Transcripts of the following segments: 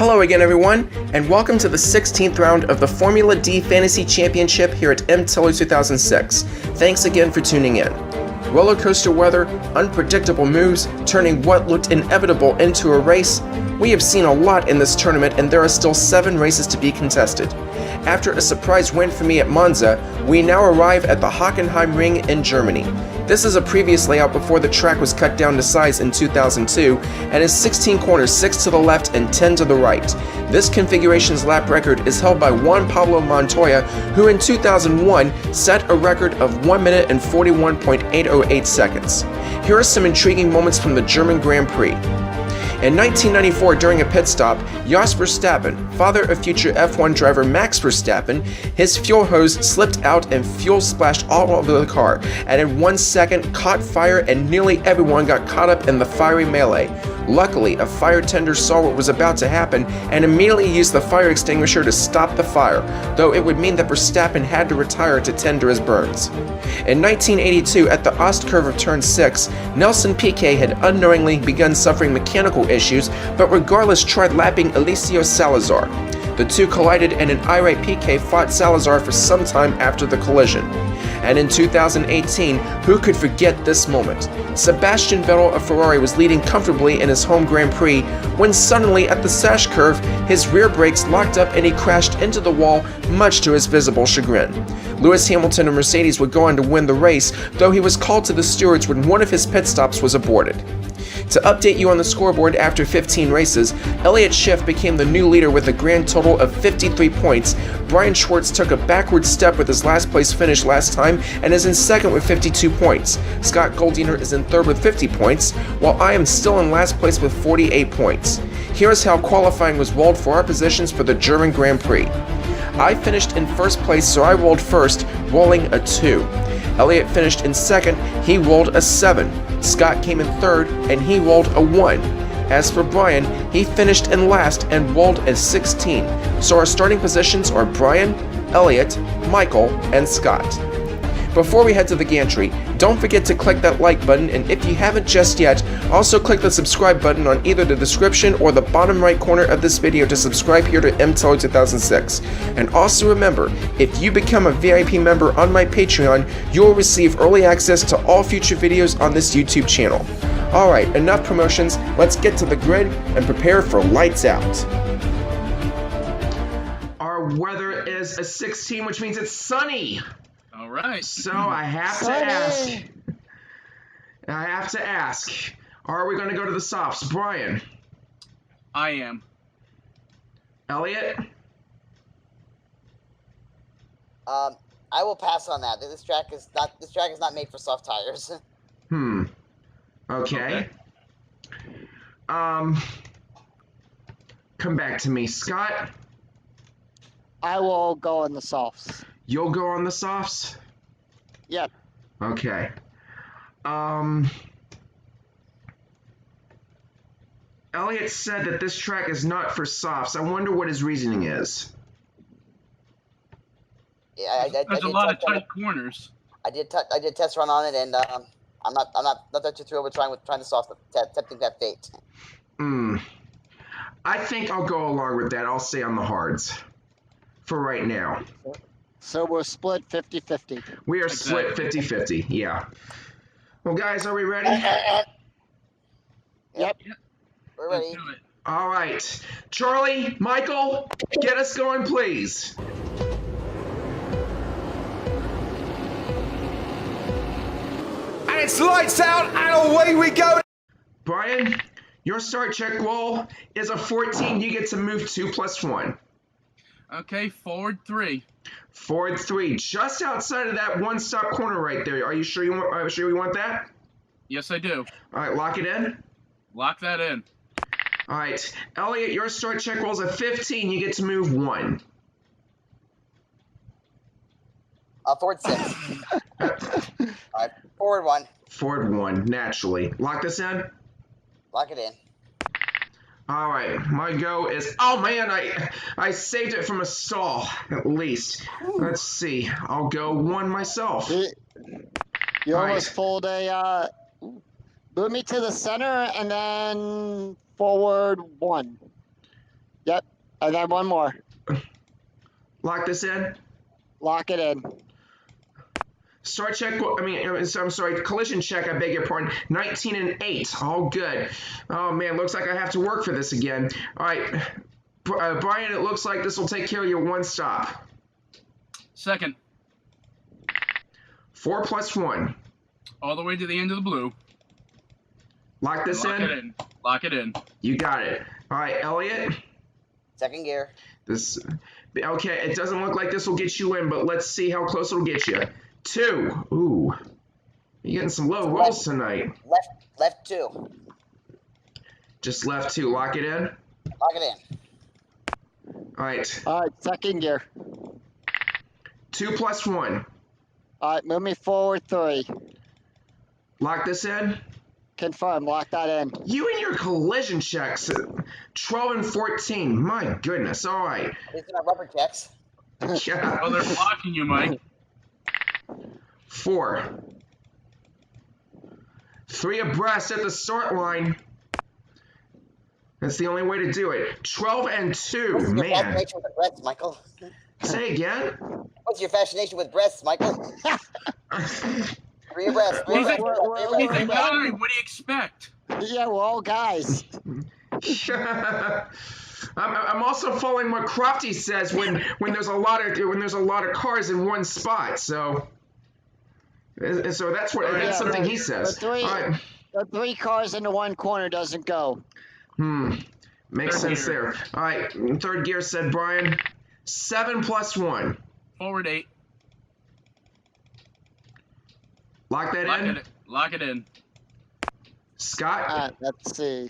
Hello again everyone, and welcome to the 16th round of the Formula D Fantasy Championship here at MTiller 2006. Thanks again for tuning in. Roller coaster weather, unpredictable moves, turning what looked inevitable into a race. We have seen a lot in this tournament and there are still 7 races to be contested. After a surprise win for me at Monza, we now arrive at the Hockenheimring in Germany. This is a previous layout before the track was cut down to size in 2002 and is 16 corners, 6 to the left and 10 to the right. This configuration's lap record is held by Juan Pablo Montoya, who in 2001 set a record of 1 minute and 41.808 seconds. Here are some intriguing moments from the German Grand Prix. In 1994, during a pit stop, Jos Verstappen, father of future F1 driver Max Verstappen, his fuel hose slipped out and fuel splashed all over the car, and in 1 second caught fire and nearly everyone got caught up in the fiery melee. Luckily, a fire tender saw what was about to happen and immediately used the fire extinguisher to stop the fire, though it would mean that Verstappen had to retire to tend to his burns. In 1982, at the Ost curve of turn 6, Nelson Piquet had unknowingly begun suffering mechanical issues, but regardless tried lapping Eliseo Salazar. The two collided and an irate Piquet fought Salazar for some time after the collision. And in 2018, who could forget this moment? Sebastian Vettel of Ferrari was leading comfortably in his home Grand Prix when suddenly at the Sash curve, his rear brakes locked up and he crashed into the wall, much to his visible chagrin. Lewis Hamilton of Mercedes would go on to win the race, though he was called to the stewards when one of his pit stops was aborted. To update you on the scoreboard, after 15 races, Elliott Schiff became the new leader with a grand total of 53 points. Brian Schwartz took a backward step with his last place finish last time and is in second with 52 points. Scott Goldiner is in third with 50 points, while I am still in last place with 48 points. Here's how qualifying was rolled for our positions for the German Grand Prix. I finished in first place, so I rolled first, rolling a 2. Elliott finished in second, he rolled a 7. Scott came in third, and he rolled a 1. As for Brian, he finished in last and rolled a 16. So our starting positions are Brian, Elliott, Michael, and Scott. Before we head to the gantry, don't forget to click that like button, and if you haven't just yet, also click the subscribe button on either the description or the bottom right corner of this video to subscribe here to MTiller 2006. And also remember, if you become a VIP member on my Patreon, you'll receive early access to all future videos on this YouTube channel. Alright, enough promotions, let's get to the grid and prepare for lights out. Our weather is a 16, which means it's sunny. All right. So I have to ask, are we going to go to the softs? Brian? I am. Elliott? I will pass on that. This track is not made for soft tires. Okay. Come back to me. Scott? I will go on the softs. You'll go on the softs? Yep. Okay. Elliott said that this track is not for softs. I wonder what his reasoning is. Yeah, There's a lot of tight corners. I did test run on it, and I'm not that too thrilled with trying the soft, tempting that fate. I think I'll go along with that. I'll stay on the hards for right now. So we're split 50-50. We are split 50-50, yeah. Well, guys, are we ready? Yep. We're ready. Let's do it. All right. Charlie, Michael, get us going, please. And it's lights out and away we go. Brian, your start check roll is a 14. You get to move 2 plus 1. Okay, forward 3. Forward 3, just outside of that one stop corner right there. Are you sure we want that? Yes, I do. All right, lock it in. Lock that in. All right, Elliott, your start check roll is a 15. You get to move 1. Forward 6. All right, forward 1. Forward 1, naturally. Lock this in. Lock it in. All right, my go is, oh man, I saved it from a stall, at least. Let's see, I'll go 1 myself. You All almost right. fold a, move me to the center and then forward 1. Yep. And then one more. Lock this in. Lock it in. Start check. I'm sorry. Collision check. I beg your pardon. 19 and 8. All good. Oh man, looks like I have to work for this again. All right, Brian. It looks like this will take care of your one stop. Second. 4 plus 1. All the way to the end of the blue. Lock this Lock in. it in. Lock it in. You got it. All right, Elliot. Second gear. This. Okay, it doesn't look like this will get you in, but let's see how close it'll get you. 2. Ooh. You're getting some low rolls tonight. Left 2. Just left 2. Lock it in. Lock it in. All right. All right, second gear. 2 plus 1. All right, move me forward 3. Lock this in. Confirm. Lock that in. You and your collision checks. 12 and 14. My goodness. All right. These are not rubber checks. Yeah. Oh, they're blocking you, Mike. 4. 3 abreast at the start line. That's the only way to do it. 12 and 2. What's your Man. fascination with breasts, Michael? Say again. What's your fascination with breasts, Michael? 3 abreast. 3 He's abreast. a, he's a 3 abreast. guy. What do you expect? Yeah, we're all guys. I'm also following what Crofty says when there's a lot of cars in one spot. So that's something he says. The 3, All right. the 3 cars into one corner doesn't go. Makes Third sense gear. there. All right, third gear said Brian. 7 plus 1. Forward 8. Lock that in. Lock it in. Scott, Let's see.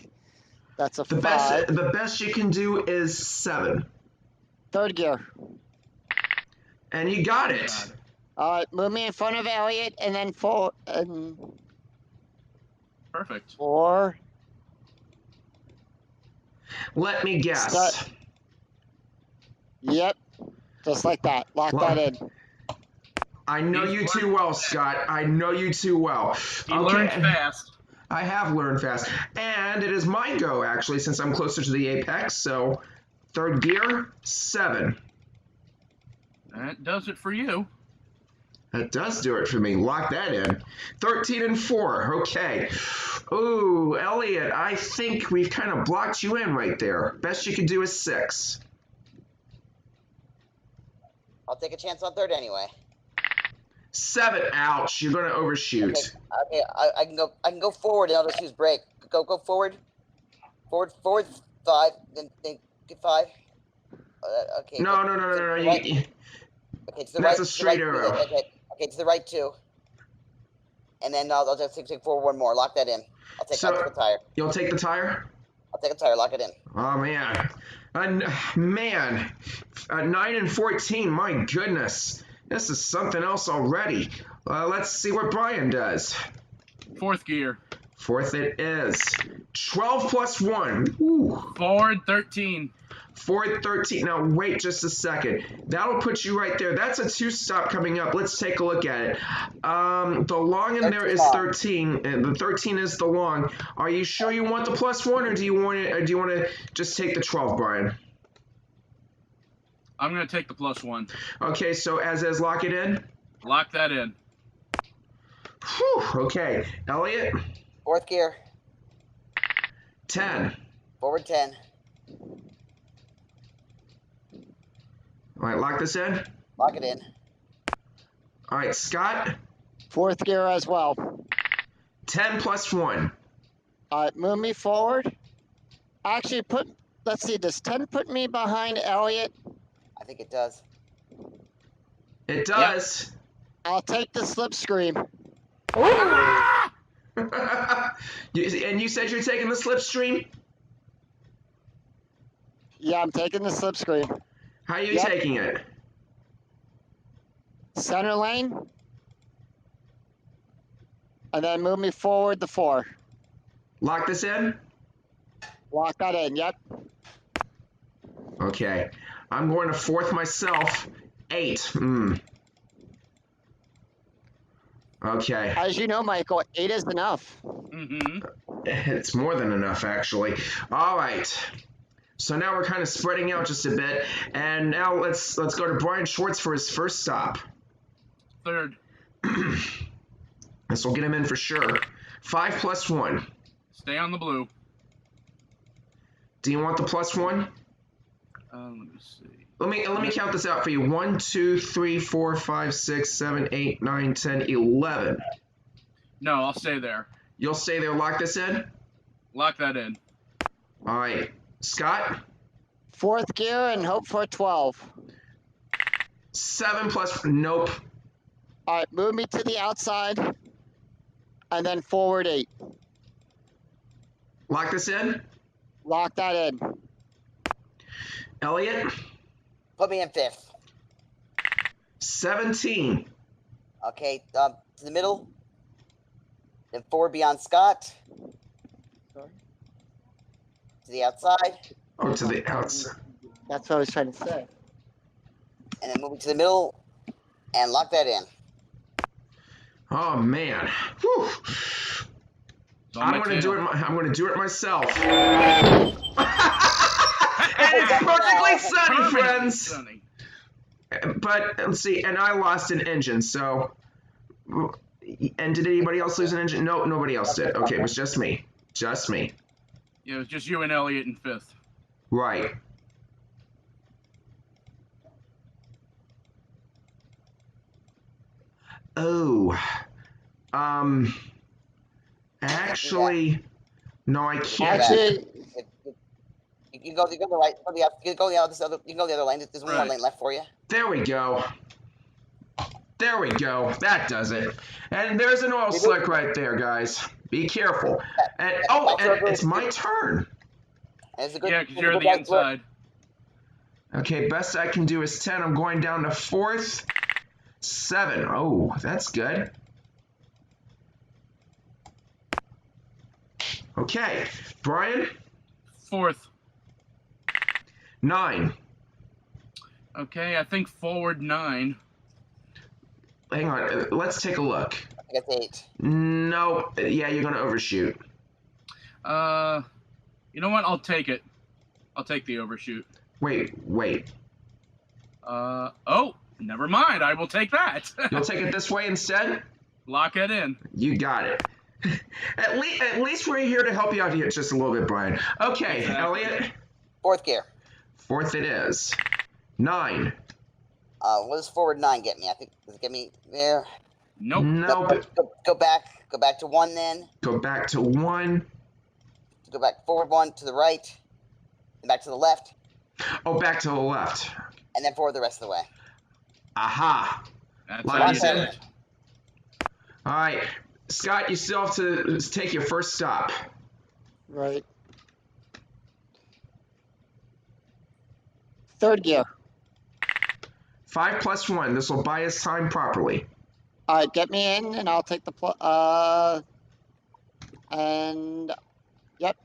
That's a the 5. best you can do is 7. Third gear. And you got it. All right, move me in front of Elliot and then 4 and Perfect. 4. Let me guess. Start. Yep. Just like that. Lock that in. I know you too well, Scott. I know you too well. He learns fast. I have learned fast. And it is my go, actually, since I'm closer to the apex. So, third gear, 7. That does it for you. That does do it for me. Lock that in. 13 and 4. Okay. Ooh, Elliot, I think we've kind of blocked you in right there. Best you can do is 6. I'll take a chance on third anyway. 7. Ouch. You're going to overshoot. Okay. I can go forward and I'll just use brake. Go forward. Forward 5. Then get 5. Okay. No. Right. Okay, to the That's right. a straight arrow. Okay, to the right 2. And then I'll just take forward 1 more. Lock that in. I'll take the tire. You'll take the tire? I'll take a tire. Lock it in. Oh, man. 9 and 14. My goodness. This is something else already. Let's see what Brian does. Fourth gear. Fourth it is. 12 plus 1. Ooh. Forward 13. Forward 13. Now, wait just a second. That'll put you right there. That's a 2-stop coming up. Let's take a look at it. The long in there is 13, and the 13 is the long. Are you sure you want the plus 1, or do you want to just take the 12, Brian? I'm going to take the plus 1. Okay, so as is, lock it in. Lock that in. Whew, okay. Elliot? Fourth gear. 10. Forward 10. All right, lock this in. Lock it in. All right, Scott? 4th gear as well. 10 plus 1. All right, move me forward. Actually, let's see, does 10 put me behind Elliot? I think it does. It does. I'll take the slipstream. And you said you're taking the slipstream? Yeah, I'm taking the slipstream. How are you taking it? Center lane. And then move me forward the 4. Lock this in? Lock that in, yep. Okay. I'm going to 4th myself. 8. Okay. As you know, Michael, 8 is enough. Mm-hmm. It's more than enough, actually. All right. So now we're kind of spreading out just a bit, and now let's go to Brian Schwartz for his first stop. Third. This will get him in for sure. 5 plus 1. Stay on the blue. Do you want the plus 1? Let me see. Let me count this out for you. 1, 2, 3, 4, 5, 6, 7, 8, 9, 10, 11. No, I'll stay there. You'll stay there. Lock this in. Lock that in. All right, Scott. 4th gear and hope for 12. 7 plus. Nope. All right, move me to the outside, and then forward 8. Lock this in. Lock that in. Elliot. Put me in 5th. 17. Okay, to the middle. Then forward beyond Scott. Sorry? To the outside. Oh, to the outside. That's what I was trying to say. And then moving to the middle. And lock that in. Oh man. Whew. I'm gonna do it. I'm gonna do it myself. And it's perfectly sunny, friends. Sunny. But let's see. And I lost an engine. So. And did anybody else lose an engine? No, nobody else did. Okay, it was just me. Just me. Yeah, it was just you and Elliot in 5th. Right. Oh. Actually, no, I can't. Actually, You can go the right. You can go the other lane. There's one more lane left for you. There we go. There we go. That does it. And there's an oil slick right there, guys. Be careful. And oh, and it's my turn. And it's a good, Yeah, because you're on the inside. Okay, best I can do is 10. I'm going down to 4th. 7. Oh, that's good. Okay, Brian. 4th. 9. Okay, I think forward 9. Hang on, let's take a look. I guess 8. No, yeah, you're gonna overshoot. You know what? I'll take it. I'll take the overshoot. Wait. Oh, never mind. I will take that. You'll take it this way instead? Lock it in. You got it. At least we're here to help you out here just a little bit, Brian. Okay, Exactly. Elliot. 4th gear. 4th it is. 9. What does forward 9 get me? I think does it get me there? Nope. Nope. Go back to 1 then. Go back to 1. Go back forward 1 to the right. Then back to the left. Oh, back to the left. And then forward the rest of the way. Aha. That's Lock how you this do in. it. All right. Scott, you still have to take your first stop. right. 3rd gear. 5 plus 1. This will buy us time properly. All right, get me in, and I'll take the and yep,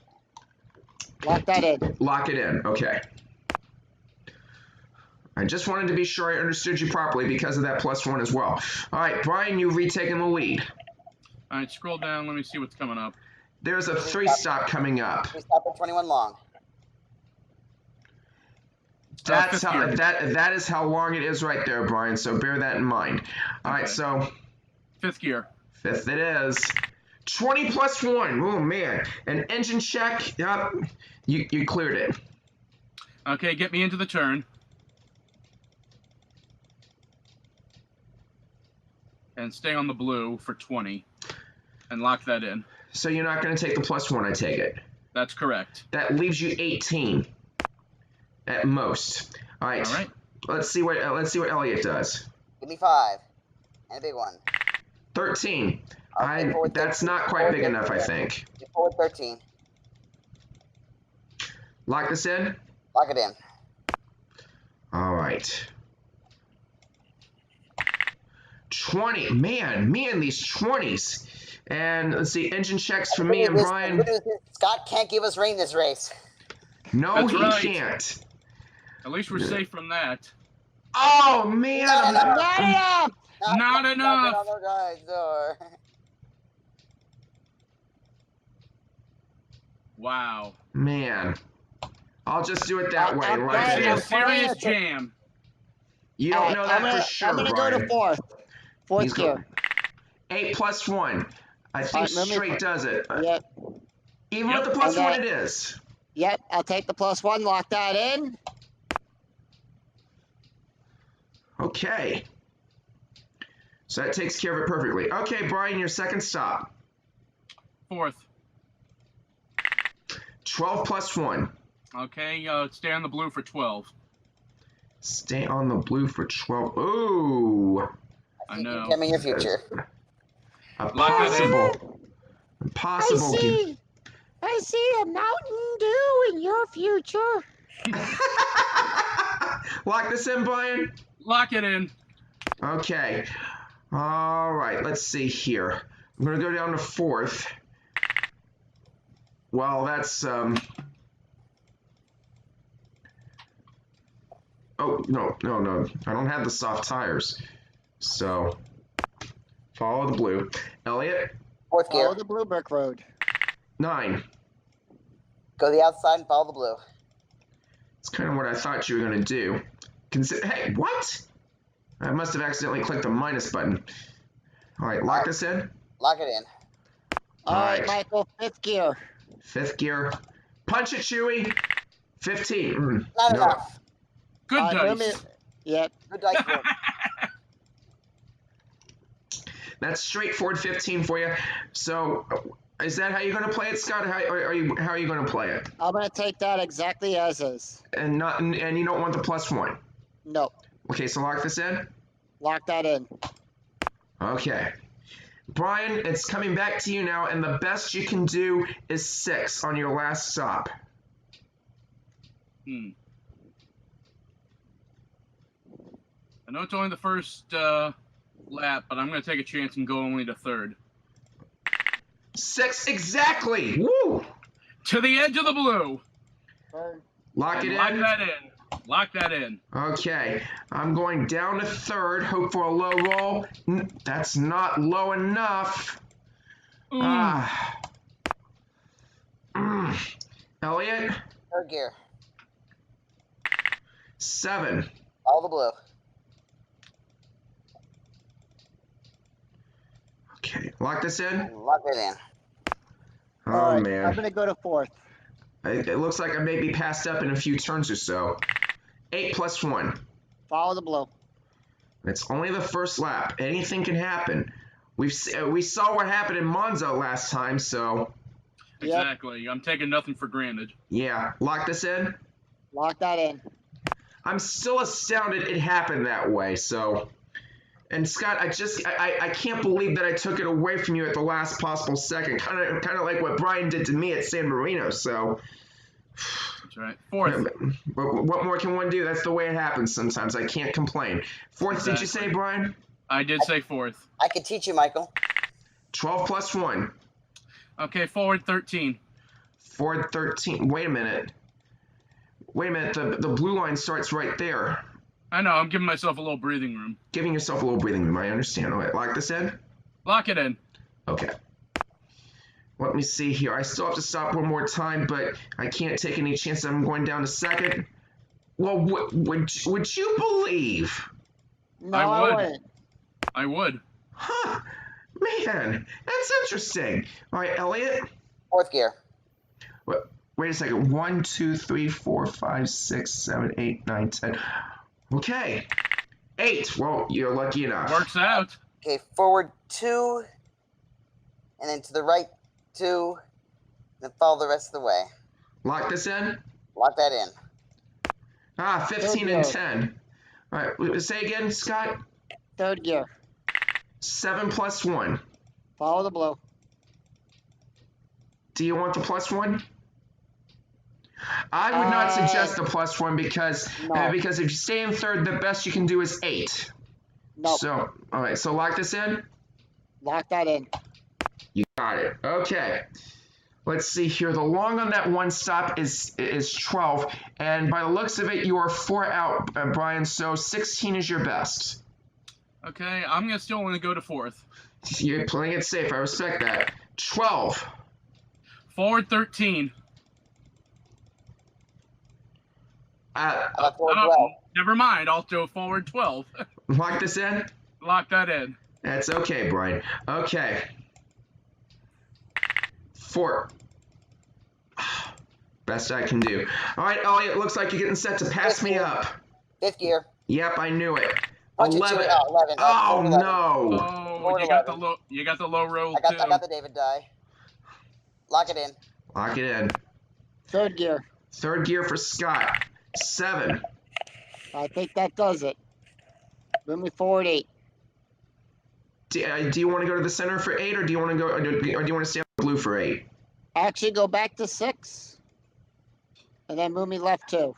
lock that in. Lock it in. Okay. I just wanted to be sure I understood you properly because of that plus 1 as well. All right, Brian, you've retaken the lead. All right, scroll down. Let me see what's coming up. There's a 3-stop coming up. We stop at 21 long. That's 5th how gear. that is how long it is right there, Brian. So bear that in mind. All right, Okay. so 5th gear. 5th it is. 20 plus 1. Oh man, an engine check. Yep, you cleared it. Okay, get me into the turn. And stay on the blue for 20. And lock that in. So you're not going to take the plus 1, I take it. That's correct. That leaves you 18 at most. All right. All right. Let's see what Elliot does. Give me 5. And a big one. 13. Okay, forward That's 13. not quite Forward big enough, I 13. think. Forward 13. Lock this in. Lock it in. All right. 20. Man, these 20s. And let's see, engine checks for me and Brian. Scott can't give us rain this race. No, That's he right. can't. At least we're safe from that. Oh man, No, no, no. Not enough. Not enough. On the guys door. Wow. man. I'll just do it that way. I'm Right I Brian, see there. a serious Brian, jam. You don't know that for I'm sure, gonna Brian. go to fourth. Fourth He's gear. 8 plus 1. I think Alright, let me- straight does it. Yep. Even Yep. with the plus And 1, that- it is. Yep. I'll take the +1. Lock that in. Okay. So that takes care of it perfectly. Okay, Brian, your second stop. 4th. 12 plus 1. Okay, stay on the blue for 12. Stay on the blue for 12. Ooh. I know. Tell me your future. A Lock that in. possible. Possible. I see a Mountain Dew in your future. Lock this in, Brian. Lock it in. Okay. All right. Let's see here. I'm gonna go down to 4th. Well, that's Oh no. I don't have the soft tires. So follow the blue. Elliot. 4th gear. Follow the blue brick road. 9. Go to the outside and follow the blue. It's kind of what I thought you were gonna do. Hey, what? I must have accidentally clicked the minus button. All right, lock this in. Lock it in. All right, Alright. Michael. 5th gear. 5th gear. Punch it, Chewy. 15. Not No. enough. Good Move dice. it. Yep. Good dice roll. That's straightforward 15 for you. So, is that how you're going to play it, Scott? How are you going to play it? I'm gonna take that exactly as is. And you don't want the plus 1. Nope. Okay, so lock this in. Lock that in. Okay. Brian, it's coming back to you now, and the best you can do is 6 on your last stop. I know it's only the first lap, but I'm going to take a chance and go only to 3rd. 6 exactly. Woo! To the edge of the blue. Lock it Lock in. that in. Lock that in. Okay, I'm going down to 3rd. Hope for a low roll. That's not low enough. Ooh. Elliot, 3rd gear. 7. Follow the blue. Okay, lock this in. Lock it in. Oh All right, I'm man, gonna go to 4th. it looks like I may be passed up in a few turns or so. 8 plus 1. Follow the blue. It's only the first lap. Anything can happen. We saw what happened in Monza last time, so Yep. Exactly. I'm taking nothing for granted. yeah, lock this in. Lock that in. I'm still astounded it happened that way. So, and Scott, I can't believe that I took it away from you at the last possible second. Kind of like what Brian did to me at San Marino. So, That's right. 4th. but what more can one do? That's the way it happens sometimes. I can't complain. 4th, did you say, Exactly. Brian? I did say 4th. I can teach you, Michael. 12 plus 1. Okay, forward 13. Forward 13. Wait a minute. The blue line starts right there. I know. I'm giving myself a little breathing room. Giving yourself a little breathing room. I understand. All right, lock this in. Lock it in. Okay. Let me see here. I still have to stop one more time, but I can't take any chances. I'm going down to 2nd. Well, would you believe? No, I would. wouldn't. I would. Huh. Man, that's interesting. All right, Elliot. 4th gear. Wait a second. 1, 2, 3, 4, 5, 6, 7, 8, 9, 10. Okay. 8. Well, you're lucky enough. Works out. Okay, forward 2, and then to the right 2, then follow the rest of the way. Lock this in. Lock that in. 15 and 10. All right, say again, Scott. 3rd gear. 7 plus 1. Follow the blue. Do you want the plus 1? I would not suggest the plus 1 because No. because if you stay in 3rd, the best you can do is 8. No. So, all right, so lock this in. Lock that in. You got it. Okay. Let's see here. The long on that one stop is 12, and by the looks of it, you are 4 out, Brian. So 16 is your best. Okay, I'm gonna still want to go to 4th. You're playing it safe. I respect that. 12. Forward 13. I'm at forward Oh, 12. never mind. I'll go forward 12. Lock this in? Lock that in. That's okay, Brian. Okay. 4. Best I can do. All right, Elliot, looks like you're getting set to pass me up. 5th gear. Yep, I knew it. 1, 2, 2, 11. 11. Oh, Forward 11. no. Oh, Forward you got the 11. low. You got the low roll I too. got the David die. Lock it in. Lock it in. 3rd gear. 3rd gear for Scott. 7. I think that does it. Move me forward 8. Do you want to go to the center for 8, or do you want to go, or do you want to stay on blue for 8? Actually, go back to 6. And then move me left 2.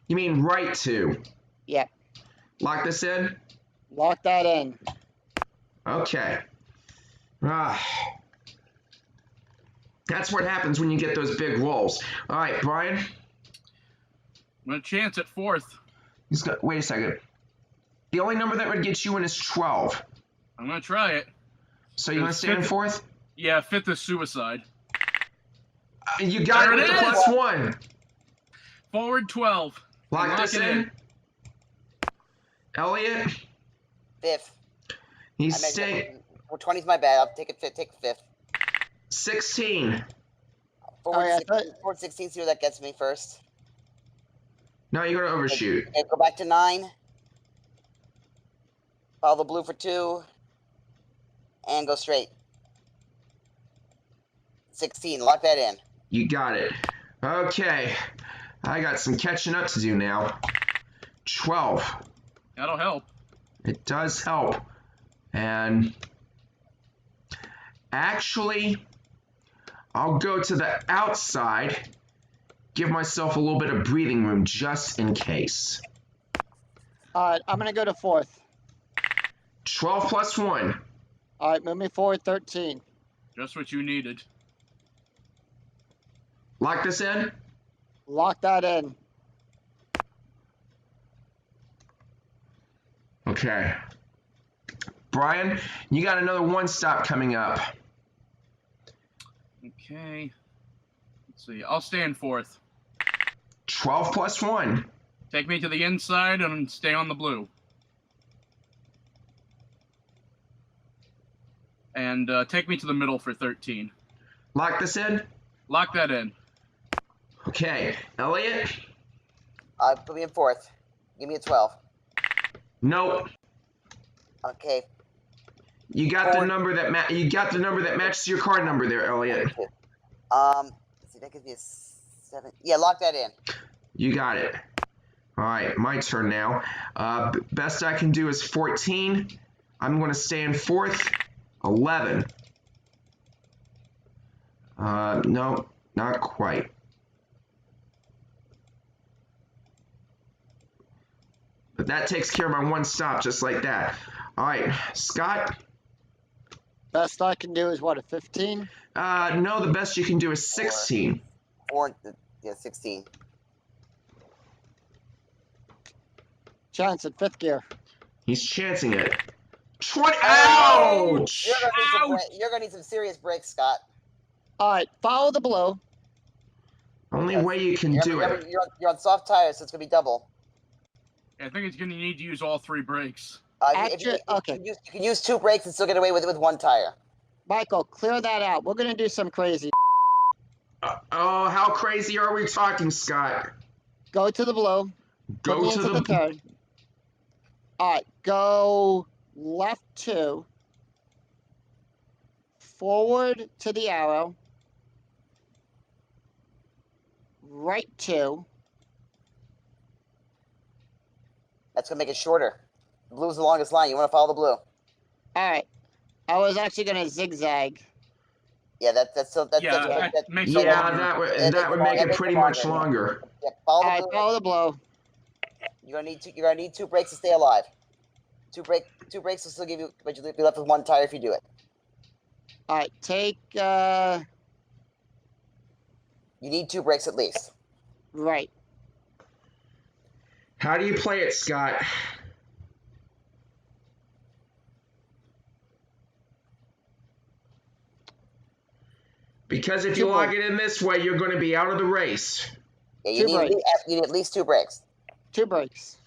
You mean right 2? Yep. Lock this in? Lock that in. Okay. That's what happens when you get those big rolls. All right, Brian. I'm gonna chance at 4th. Wait a second. The only number that would get you in is 12. I'm gonna try it. So you want to stay in 4th? Yeah, 5th is suicide. You got There it with it the is. +1. Forward 12. Lock this it in. Elliot, 5th. he's I meant staying. Well, 20's my bad. I'll take it. Take 5th. 16. Forward, Oh, yeah, I 16, forward 16. See where that gets me first. No, you're going to overshoot. Okay, go back to 9. Follow the blue for 2. And go straight. 16. Lock that in. You got it. Okay. I got some catching up to do now. 12. That'll help. It does help. And actually, I'll go to the outside, give myself a little bit of breathing room just in case. I'm going to go to 4th. 12 plus 1. All right, move me forward 13. Just what you needed. Lock this in. Lock that in. Okay. Brian, you got another 1 stop coming up. Okay. Let's see. I'll stay in 4th. 12 plus 1. Take me to the inside and stay on the blue. And take me to the middle for 13. Lock this in. Lock that in. Okay. Elliot? Put me in 4th. Give me a 12. Nope. Okay. You got the number that matches your card number there, Elliot. Let's see, that gives me a 7. Yeah, lock that in. You got it. All right, my turn now. Best I can do is 14. I'm going to stay in 4th. 11. No, not quite. But that takes care of my 1 stop just like that. All right, Scott. Best I can do is what, a 15? No, the best you can do is 16. 16. Chance at 5th gear. He's chancing it. 20. Ouch! You're gonna need some serious brakes, Scott. All right, follow the blue. Only way you can do it. You're on soft tires, so it's gonna be double. I think it's going to need to use all 3 brakes. Okay. You can use 2 brakes and still get away with it with 1 tire. Michael, clear that out. We're going to do some crazy. Oh, how crazy are we talking, Scott? Go to the blue. Go Put me to into the turn. All right, go left 2. Forward to the arrow. Right 2. That's gonna make it shorter. The blue's the longest line. You want to follow the blue. All right. I was actually going to zigzag. Yeah, that makes makes it Yeah, longer. that would make it pretty much longer. Yeah, follow All the right, blue. follow the blue. You're gonna need 2 brakes to stay alive. 2 brakes will still give you, but you'll be left with 1 tire if you do it. All right, take You need 2 brakes at least. right. How do you play it, Scott? Because if you lock it in this way, you're going to be out of the race. Yeah, you need at least 2 brakes. 2 brakes.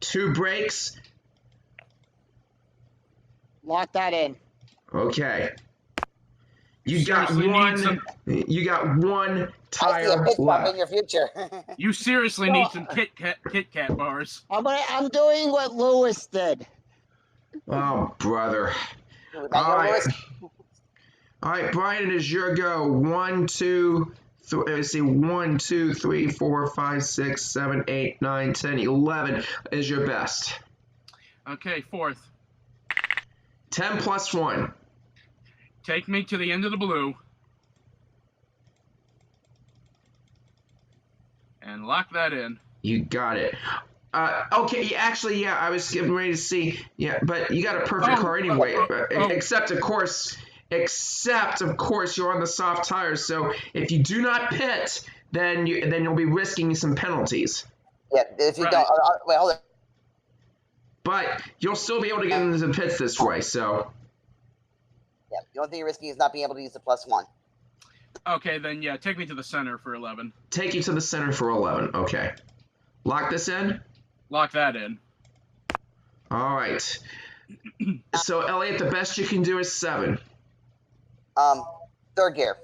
2 brakes. Lock that in. Okay. You Seriously need some. You got 1 I see a tire pit stop in left. your future. You seriously need some Kit Kat bars. I'm doing what Lewis did. Oh, brother. Now, All right. Lewis, All right, Brian, it is your go. 1, 2, 3. Let's see. 1, 2, 3, 4, 5, 6, 7, 8, 9, 10, 11 is your best. Okay, 4th. 10 plus 1. Take me to the end of the blue. And lock that in. You got it. Okay, actually, yeah, I was getting ready to see. Yeah, but you got a perfect car anyway. Except, of course, you're on the soft tires. So if you do not pit, then you'll be risking some penalties. yeah, if you Right. don't, wait, hold on. But you'll still be able to get into the pits this way. So Yeah, the only thing you're risking is not being able to use the +1. Okay, then yeah, take me to the center for 11. take you to the center for 11. Okay. Lock this in. Lock that in. All right. So Elliot, the best you can do is 7. 3rd gear.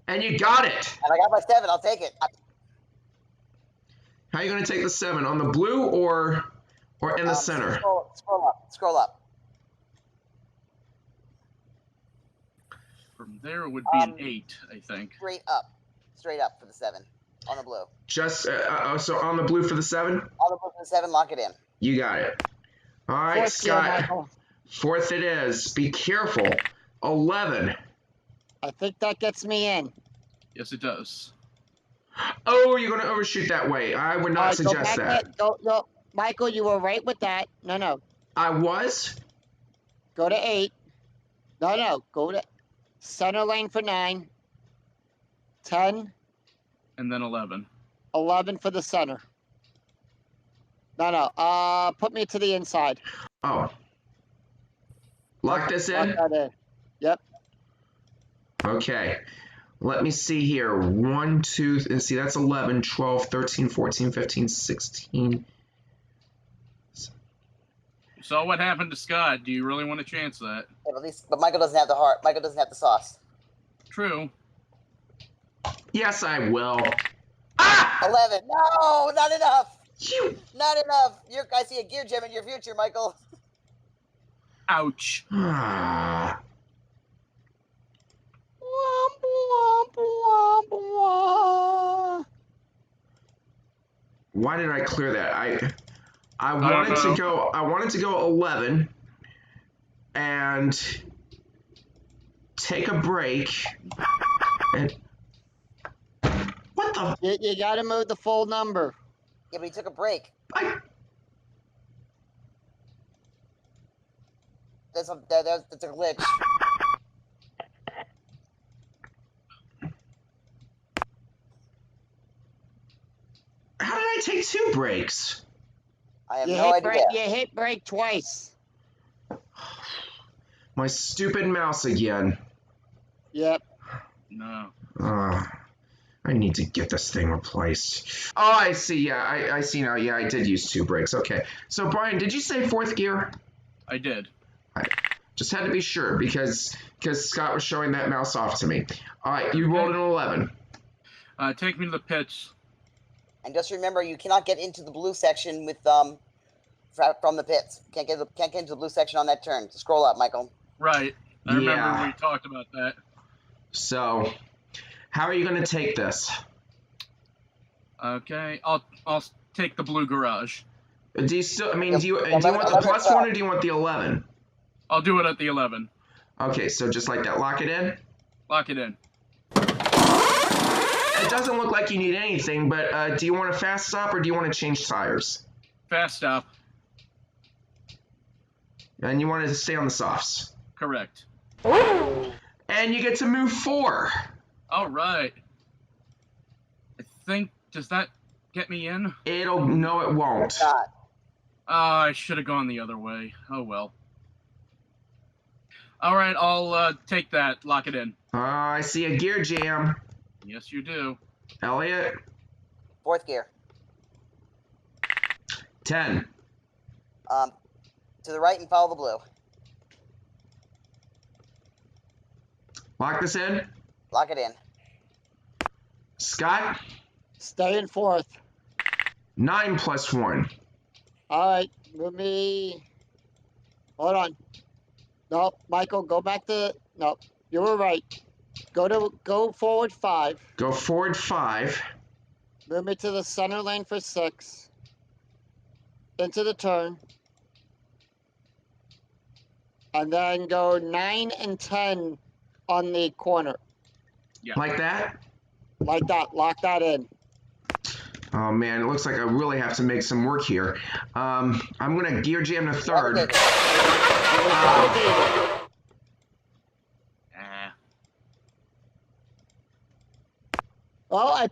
And you got it. And I got my 7. I'll take it. How are you going to take the 7? On the blue or in the center? Scroll up. From there it would be an 8, I think. Straight up for the 7 on the blue. Just so on the blue for the 7? On the blue for the 7, lock it in. You got it. All right, 4th gear, Scott. Michael. 4th it is. Be careful. 11. I think that gets me in. Yes, it does. Oh, you're going to overshoot that way. I would not All right, suggest go that. back no, Michael, you were right with that. No. I was? Go to 8. No. Go to center lane for 9. 10. And then 11. 11 for the center. No. Put me to the inside. Oh. Lock this in? Lock that in. Yep. Okay. Let me see here. 1, 2, and see, that's 11, 12, 13, 14, 15, 16. So what happened to Scott? Do you really want to chance that? Yeah, but Michael doesn't have the heart. Michael doesn't have the sauce. True. Yes, I will. Ah! 11. No, not enough. You. Not enough. I see a gear gem in your future, Michael. Ouch. Ah. Why did I clear that? I wanted to go. I wanted to go 11 and take a break. And what the? You got to move the full number. Yeah, but he took a break. That's a glitch. How did I take 2 breaks? I have You no hit idea. You hit break twice. My stupid mouse again. Yep. No. I need to get this thing replaced. Oh, I see. Yeah, I see now. Yeah, I did use 2 brakes. Okay. So, Brian, did you say 4th gear? I did. I just had to be sure because Scott was showing that mouse off to me. All right, you rolled an 11. Take me to the pits. And just remember, you cannot get into the blue section with from the pits. Can't get into the blue section on that turn. So scroll up, Michael. Right. I remember Yeah. we talked about that. So, how are you going to take this? Okay. I'll take the blue garage. Do you still? I mean, do you want the +1 or do you want the 11? I'll do it at the 11. Okay, so just like that, lock it in. Lock it in. It doesn't look like you need anything, but do you want a fast stop or do you want to change tires? Fast stop. And you want to stay on the softs. Correct. And you get to move 4. All right. I think, does that get me in? No, it won't. Not. I should have gone the other way. Oh, well. All right, I'll take that. Lock it in. I see a gear jam. Yes, you do. Elliot, Fourth gear. 10. To the right and follow the blue. Lock this in. Lock it in. Scott, Stay in fourth. 9 plus 1. All right, move me. Hold on. No, Michael, go back to. No, you were right. Go forward 5. Go forward 5. Move me to the center lane for 6. Into the turn. And then go 9 and 10 on the corner. Like that? Like that. Lock that in. Oh man, it looks like I really have to make some work here. I'm gonna gear jam to third. Oh, I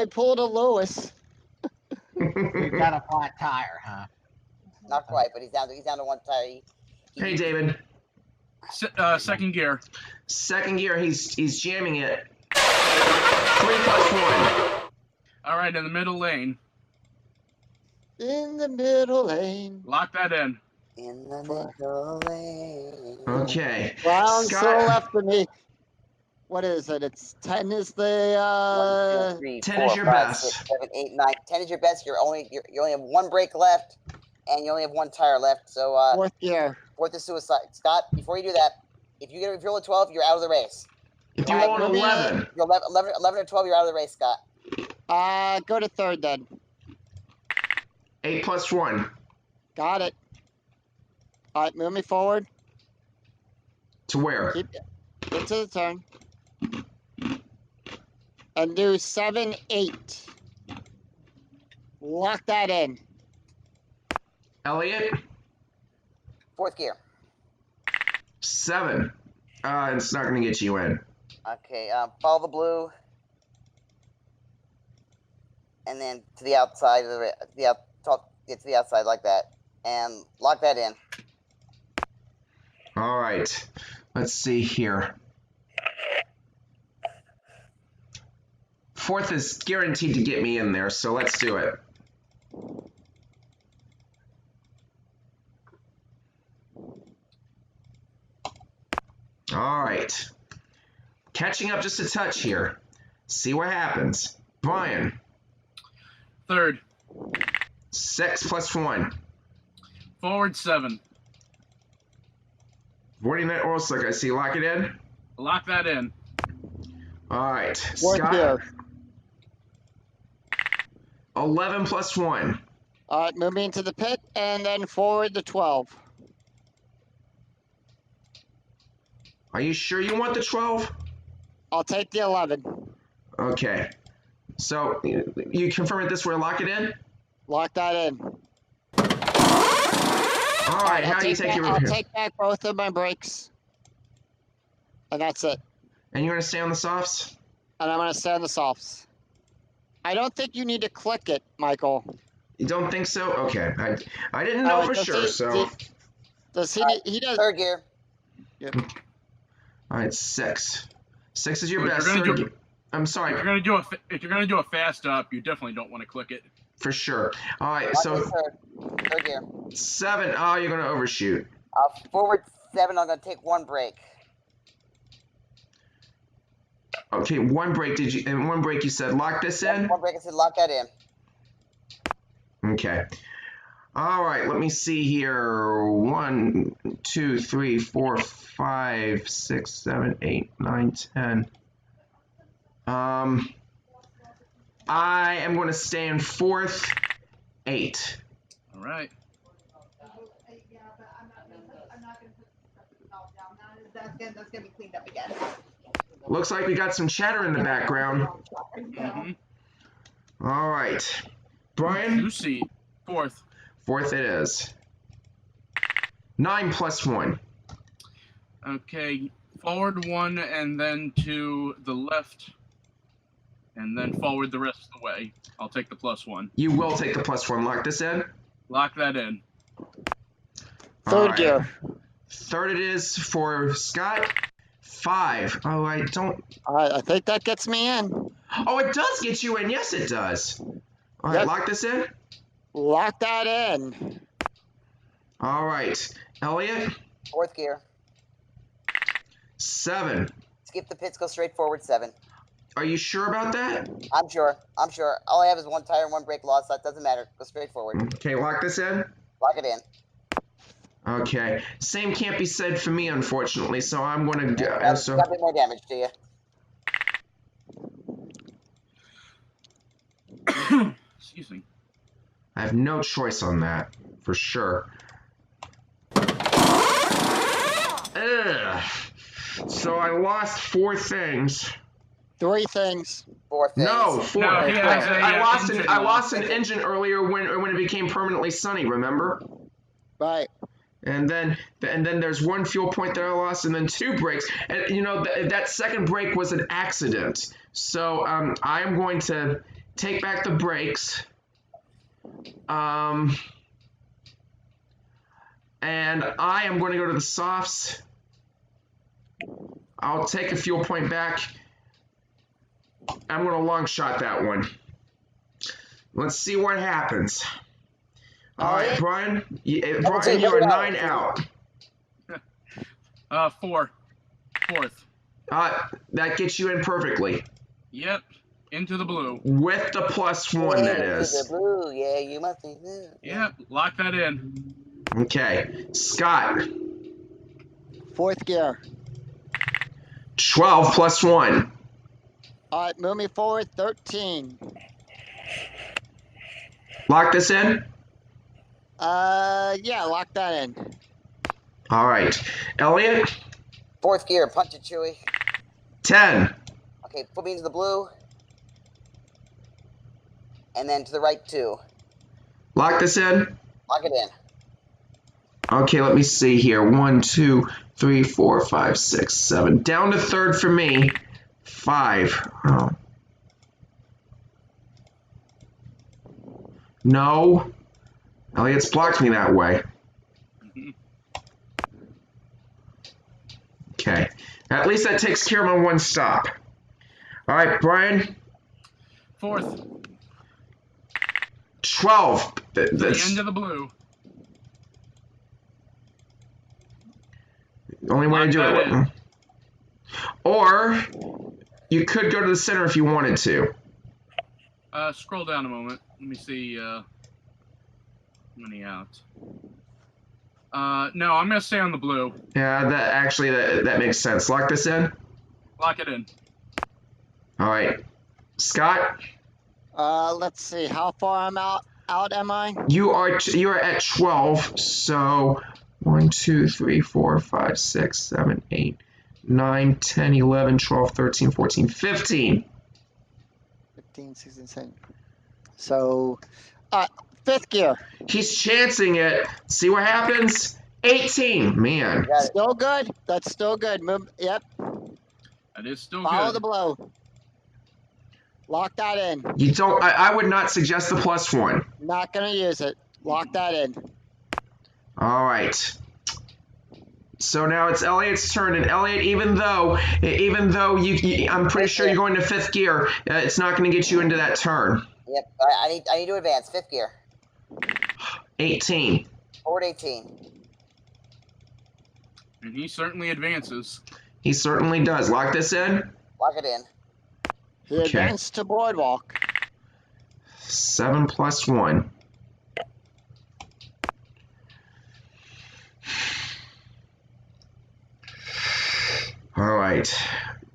pulled a Lewis. You got a flat tire, huh? Not quite, but he's down to one tire. Hey David. Second gear. Second gear, he's jamming it. 3 plus 1. All right, in the middle lane. In the middle lane. Lock that in. In the middle lane. Okay. Brown Scott- still left of me. What is it? It's 10 is the 1, 2, 3, 10 4, is your 5, best. 6, 7, 8, 9. 10 is your best. You only have 1 brake left, and you only have 1 tire left. So fourth gear. fourth is suicide. Scott, before you do that, if you roll a 12, you're out of the race. If you Alright, roll an maybe- 11. You're 11 or 12, you're out of the race, Scott. Go to third then. 8 plus 1. Got it. All right, move me forward. To where? Keep into the turn. And do 7, 8. Lock that in. Elliot? Fourth gear. 7. It's not gonna get you in. Okay, follow the blue. And then to the outside of get to the outside like that. And lock that in. All right. Let's see here. Fourth is guaranteed to get me in there, so let's do it. All right. Catching up just a touch here. See what happens. Brian, Third. 6 plus 1. Forward 7. Avoiding that oil slick, I see. Lock it in. Lock that in. All right. Fourth Scott, gear. 11 plus 1. All right, move me into the pit and then forward to 12. Are you sure you want the 12? I'll take the 11. Okay. So you confirm it this way, lock it in? Lock that in. All right, how do you take your I'll repair? take back both of my brakes. And that's it. And you're going to stay on the softs? And I'm going to stay on the softs. I don't think you need to click it, Michael. You don't think so? Okay. I didn't know for does sure, so. Does he? He does. Third gear. All right, 6. 6 is your If best. you're gonna Third do- ge- I'm sorry, If you're gonna do a fast up, you definitely don't want to click it. for sure. All right, Lock so in third gear. 7. Oh, you're going to overshoot. Forward 7, I'm going to take 1 brake. Okay, 1 break and 1 break you said lock this in? 1 brake, I said lock that in. Okay. All right, let me see here. 1, 2, 3, 4, 5, 6, 7, 8, 9, 10. I am going to stay in 4th, 8. All right. That's gonna be cleaned up again. Looks like we got some chatter in the background. Mm-hmm. All right. Brian, You see. Fourth. 4th it is. 9 plus 1. Okay. Forward 1 and then to the left. And then forward the rest of the way. I'll take the plus 1. You will take the plus 1. Lock this in. Lock that in. All Third right. gear. Third it is for Scott. 5. Oh, I don't. All right, I think that gets me in. Oh, it does get you in. Yes, it does. All right, Yep. lock this in. Lock that in. All right, Elliot, 4th gear. 7. Skip the pits, go straight forward 7. Are you sure about that? I'm sure. All I have is 1 tire and 1 brake loss. That doesn't matter. Go straight forward. Okay, lock this in. Lock it in. Okay, same can't be said for me, unfortunately. So I'm gonna go. Got a bit more damage to you. Excuse me. I have no choice on that, for sure. Ugh. So I lost 4 things. 3 things. 4 things. No, 4. No, he has a, I lost engine an engine earlier when it became permanently sunny. Remember? Right. And then there's 1 fuel point that I lost, and then 2 brakes. And you know that second brake was an accident. So I am going to take back the brakes. And I am going to go to the softs. I'll take a fuel point back. I'm going to long shot that one. Let's see what happens. All right, Brian. Brian, you are 9 out. 4. 4th. That gets you in perfectly. Yep. Into the blue. With the +1, that Into is. the blue. Yeah, you must be blue. Yep. Lock that in. Okay. Scott, 4th gear. 12 +1. All right, move me forward 13. Lock this in. Yeah, lock that in. All right. Elliot, 4th gear. Punch it, Chewy. 10. Okay, put me into the blue. And then to the right 2. Lock this in. Lock it in. Okay, let me see here. 1, 2, 3, 4, 5, 6, 7. Down to 3rd for me. 5. Oh. No. Elliot's blocked me that way. Okay. At least that takes care of my 1 stop. All right, Brian. 4th. 12. The That's end of the blue. the only way to do Lock that it. in. Or you could go to the center if you wanted to. Scroll down a moment. Let me see. How many out? No, I'm gonna stay on the blue. Yeah, that makes sense. Lock this in. Lock it in. All right, Scott, Let's see. How far out am I? you are at 12. So 1, 2, 3, 4, 5, 6, 7, 8, 9, 10, 11, 12, 13, 14, 15. 15, 16, 17. So, 5th gear. He's chancing it. See what happens. 18. Man. Got it. Still good. That's still good. Move. Yep. That is still Follow good. the blow. Lock that in. You don't. I would not suggest the +1. Not gonna use it. Lock that in. All right. So now it's Elliot's turn, and Elliot, even though I'm pretty sure you're going to 5th gear, it's not going to get you into that turn. Yep. I need to advance. 5th gear. 18. Forward 18. And he certainly advances. He certainly does. Lock this in. Lock it in. He Okay. advanced to boardwalk. 7 +1. All right.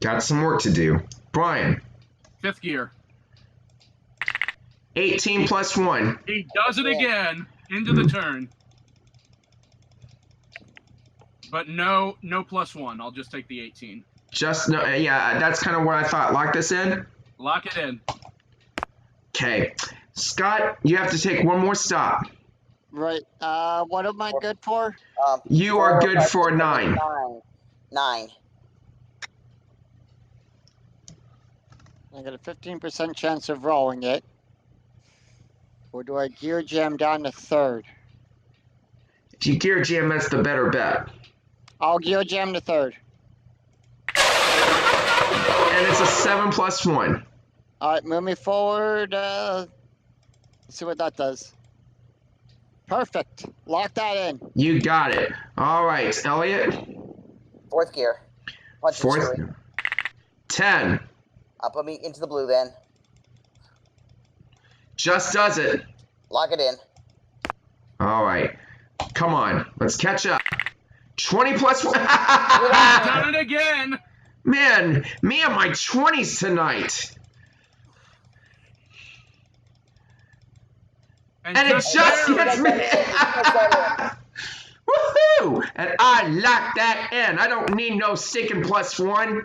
Got some work to do. Brian, 5th gear. 18 +1. He does it again into the turn. But no +1. I'll just take the 18. Just no. Yeah, that's kind of what I thought. Lock this in. Lock it in. Okay. Scott, you have to take 1 more stop. Right. What am I good for? You are good for 9. 9. I got a 15% chance of rolling it. Or do I gear jam down to 3rd? If you gear jam, that's the better bet. I'll gear jam to 3rd. And it's a 7 +1. All right, move me forward see what that does. Perfect. Lock that in. You got it. All right, Elliot. 4th gear. Punch and Fourth. screw. 10. I'll put me into the blue then. Just does it. Lock it in. All right. Come on. Let's catch up. 20 plus 1. Done it again. Man, me and my 20s tonight. And it just hits me. Woohoo! And I lock that in. I don't need no stinking plus 1.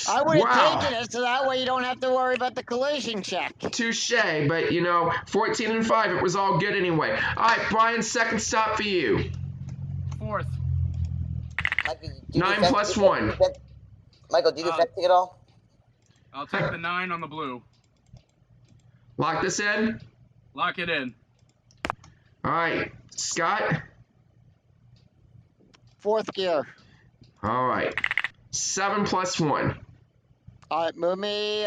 I would have Wow. taken it so that way you don't have to worry about the collision check. Touche, but you know, 14 and 5, it was all good anyway. All right, Brian, second stop for you. 4th. Michael, do you 9 do plus fencing? 1. Michael, do you do fencing at all? I'll take the 9 on the blue. Lock this in. Lock it in. All right, Scott. 4th gear. All right, 7 plus 1. All right, move me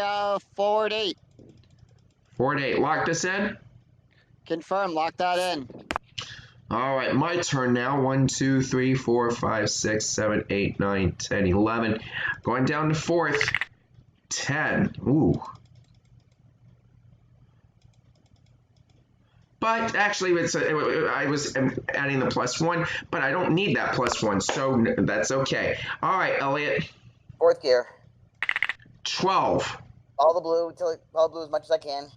forward 8. 4 to 8. Lock this in. Confirm. Lock that in. All right, my turn now. 1, 2, 3, 4, 5, 6, 7, 8, 9, 10, 11. Going down to 4th. 10. Ooh. But actually, I was adding the plus 1, but I don't need that plus 1, so that's okay. All right, Elliot. 4th gear. 12. All the blue as much as I can.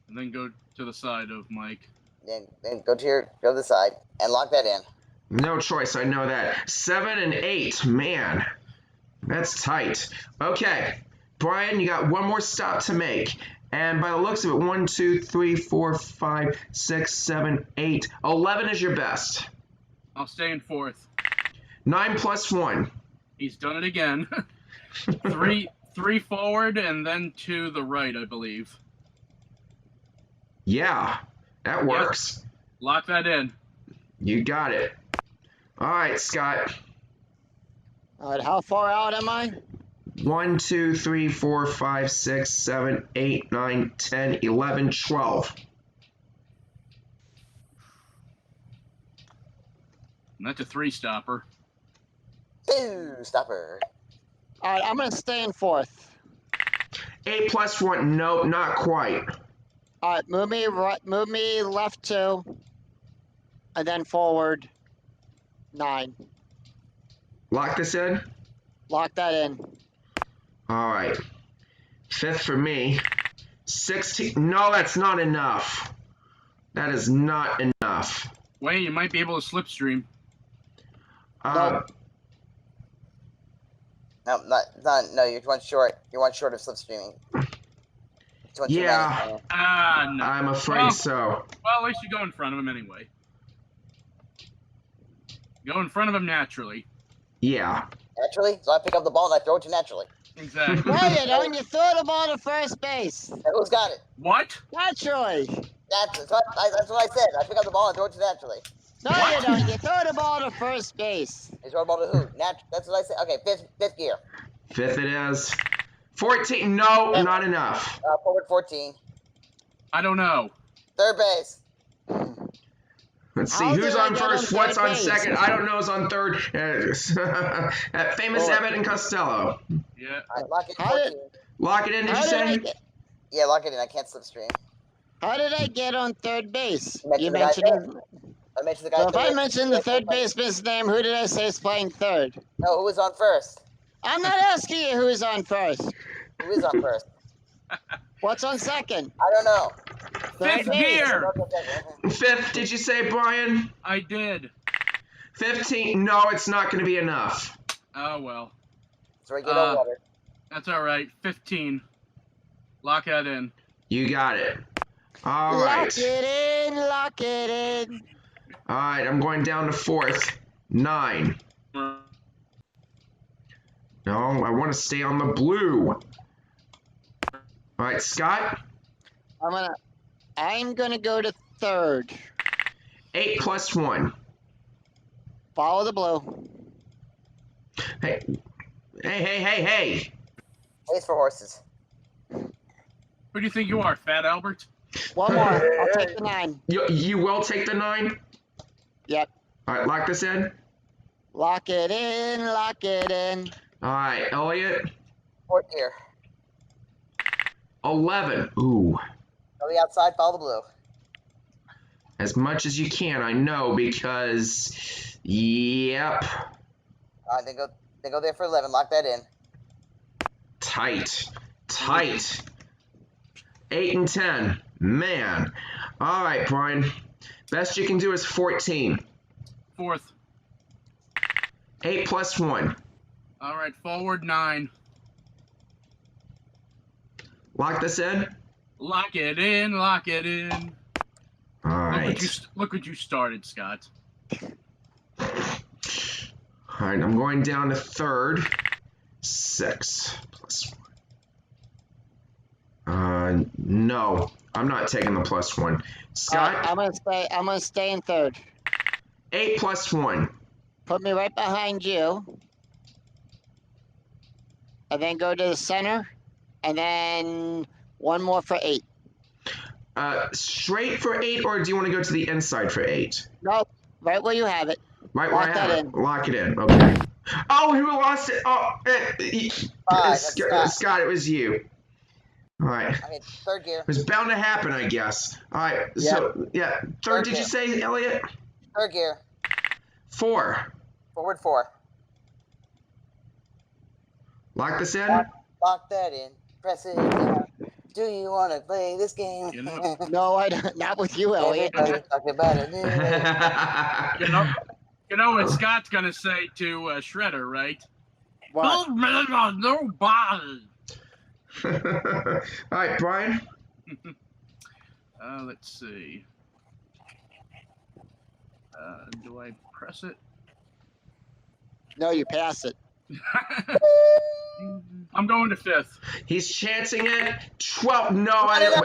And then go to the side of Mike. Then go to the side and lock that in. No choice, I know that. 7 and 8, man. That's tight. Okay, Brian, you got one more stop to make. And by the looks of it, 1, 2, 3, 4, 5, 6, 7, 8, 11 is your best. I'll stay in 4th. 9 plus 1. He's done it again. 3 forward and then to the right, I believe. Yeah, that works. Lock that in. You got it. All right, Scott. All right, how far out am I? 1, 2, 3, 4, 5, 6, 7, 8, 9, 10, 11, 12. And that's a 3-stopper. Boo! Stopper. All right, I'm going to stay in 4th. 8 plus 1. No, not quite. All right, move me left 2, and then forward 9. Lock this in. Lock that in. All right. 5th for me. 16. No, that's not enough. That is not enough. Wait, you might be able to slipstream. No, you're one short. You're one short of slipstreaming. Yeah. No. I'm afraid so. Well, at least you go in front of him anyway. Go in front of him naturally. Yeah. Naturally? So I pick up the ball and I throw it to naturally. Exactly. No, you don't. You throw the ball to first base. Who's got it? What? Naturally. That's what I said. I pick up the ball and throw it to naturally. No, you don't. You throw the ball to first base. You throw the ball to who? That's what I said. Okay, fifth gear. 5th it is. 14. No, not enough. Forward 14. I don't know. 3rd base. Let's see, How who's did I on get first, on what's third on base? second, I don't know who's on third. That famous Abbott and Costello. Yeah. All right, lock it in How 14. did- Lock it in, did you How did I say? get? Yeah, lock it in. I can't slipstream. How did I get on third base? Mention You the guy mentioned there. him. I mentioned the guy. So if I third. mentioned the third baseman's name, who did I say is playing third? No, who was on first? I'm not asking you who is on first. Who is on first? What's on second? I don't know. Third Fifth base. gear. 5th, did you say, Brian? I did. 15, no, it's not going to be enough. Oh, well. So we get on water. That's all right. 15. Lock that in. You got it. All Lock right. it in, lock it in. All right, I'm going down to 4th. 9. No, I want to stay on the blue. All right, Scott. I'm gonna go to third. 8 plus 1. Follow the blue. Hey. Hey. Ace for horses. Who do you think you are, Fat Albert? One more. I'll take the 9. You will take the 9? Yep. All right, lock this in. Lock it in. Lock it in. All right, Elliot. 4th gear. 11. Ooh. Go the outside, follow the blue. As much as you can, I know, because, yep, Then go there for 11. Lock that in. tight. 8 and 10, man. All right, Brian. Best you can do is 14. 4th. 8 plus 1. All right, forward 9. Lock this in. Lock it in. Lock it in. All right. Look what you started, Scott. All right, I'm going down to 3rd. 6 plus 1. No, I'm not taking the plus 1. Scott, I'm gonna stay in 3rd. 8 plus 1. Put me right behind you. And then go to the center. And then one more for 8. Straight for 8, or do you want to go to the inside for 8? Nope. Right where you have it. Right Lock where I that have in. it. Lock it in. Okay. Oh, who lost it? Oh, That's Scott, it was you. All right. I mean, 3rd gear. It was bound to happen, I guess. All right. So, yeah. 3rd, did you say, Elliot? 3rd gear. 4. Forward 4. Lock this in. Lock that in. Press it down. Do you want to play this game? You know. No, I don't. Not with you, Elliot. Everybody talk about it. You know what Scott's gonna say to Shredder, right? What? Nobody. All right, Brian. Let's see. Do I press it? No, you pass it. I'm going to 5th. He's chancing it. 12. No, I didn't.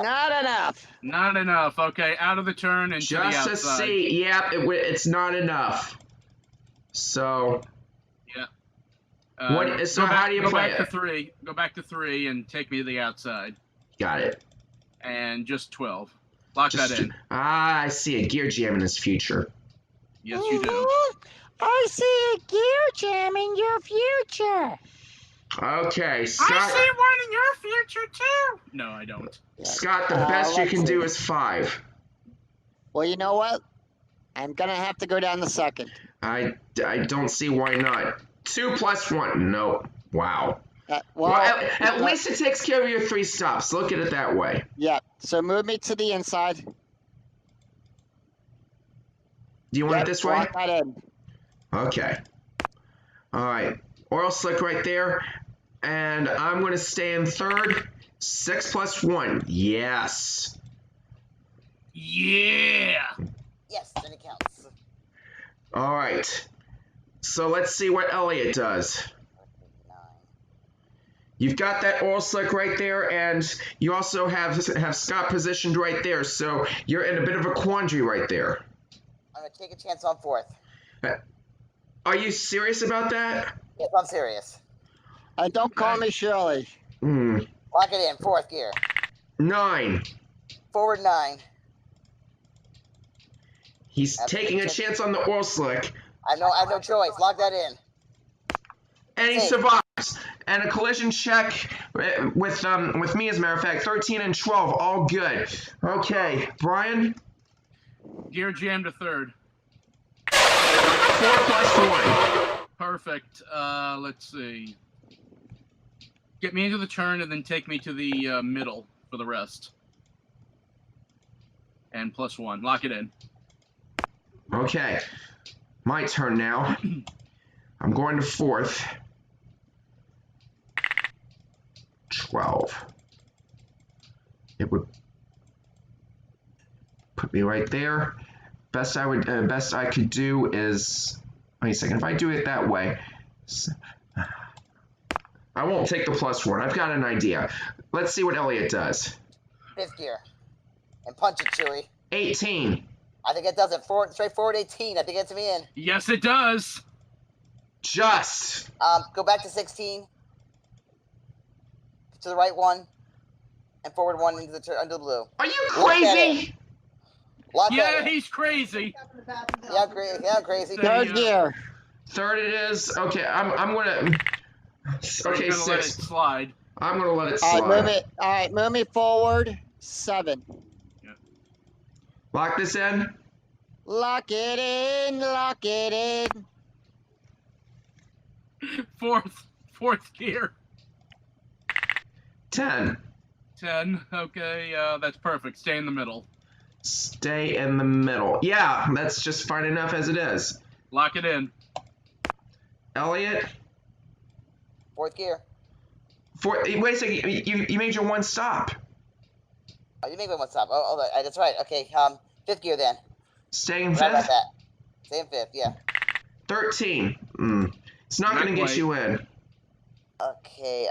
Not enough. Not enough. Okay, out of the turn and to the Just to outside. see. Yep, it's not enough. So. Yeah. What? So how do you play Go back it? to 3. Go back to 3 and take me to the outside. Got it. And just 12. Lock that in. Ah, I see a gear jam in his future. Yes, you do. I see a gear jam in your future. Okay, Scott. one in your future too. No, I don't. Scott, the best you let's can do see. is 5. Well, you know what? I'm gonna have to go down the 2nd. I don't see why not. 2 plus 1. No. Wow. Well, at least it takes care of your 3 stops. Look at it that way. Yeah. So move me to the inside. Do you want it this way? Lock that in. Okay. All right. Oil slick right there. And I'm going to stay in 3rd. 6 plus 1. Yes. Yeah. Yes, then it counts. All right. So let's see what Elliot does. 9. You've got that oil slick right there, and you also have Scott positioned right there. So you're in a bit of a quandary right there. I'm gonna take a chance on 4th. Are you serious about that? Yes, I'm serious. And don't call me Shirley. Hmm. Lock it in. 4th gear. 9. Forward 9. He's taking a chance on the oil slick, I have no choice. Lock that in. and he Hey. survives. And a collision check with me, as a matter of fact, 13 and 12, all good. Okay, Brian. Gear jam to 3rd. 4 plus 1. Perfect. Let's see. Get me into the turn and then take me to the middle for the rest. And plus 1. Lock it in. Okay, my turn now. I'm going to 4th. 12. It would put me right there. Best I could do is, wait a second, if I do it that way, I won't take the plus 1. I've got an idea. Let's see what Elliot does. 5th gear. And punch it, Chewie. 18. I think it does it. Straight forward 18. I think it gets me in. Yes, it does. Just. Go back to 16. to the right one, and forward one into the blue. Are you Lock that crazy? Lock Yeah, that in. he's crazy. Yeah, I'm crazy. Say, Third gear. Third it is. Okay, I'm gonna. So Okay, you're gonna let it 6. slide. I'm gonna let it All slide. right, move it. All right, move me forward. 7. Lock this in. Lock it in. Lock it in. Fourth gear. 10. 10. Okay, that's perfect. Stay in the middle. Stay in the middle. Yeah, that's just fine enough as it is. Lock it in. Elliot, 4th gear. wait a second. You made your one stop. Oh, you make one stop. Oh, that's right. Okay. 5th gear then. Stay in Forgot about 5th. that. Stay in 5th. Yeah. 13. It's not Not gonna get quite. you in. Okay.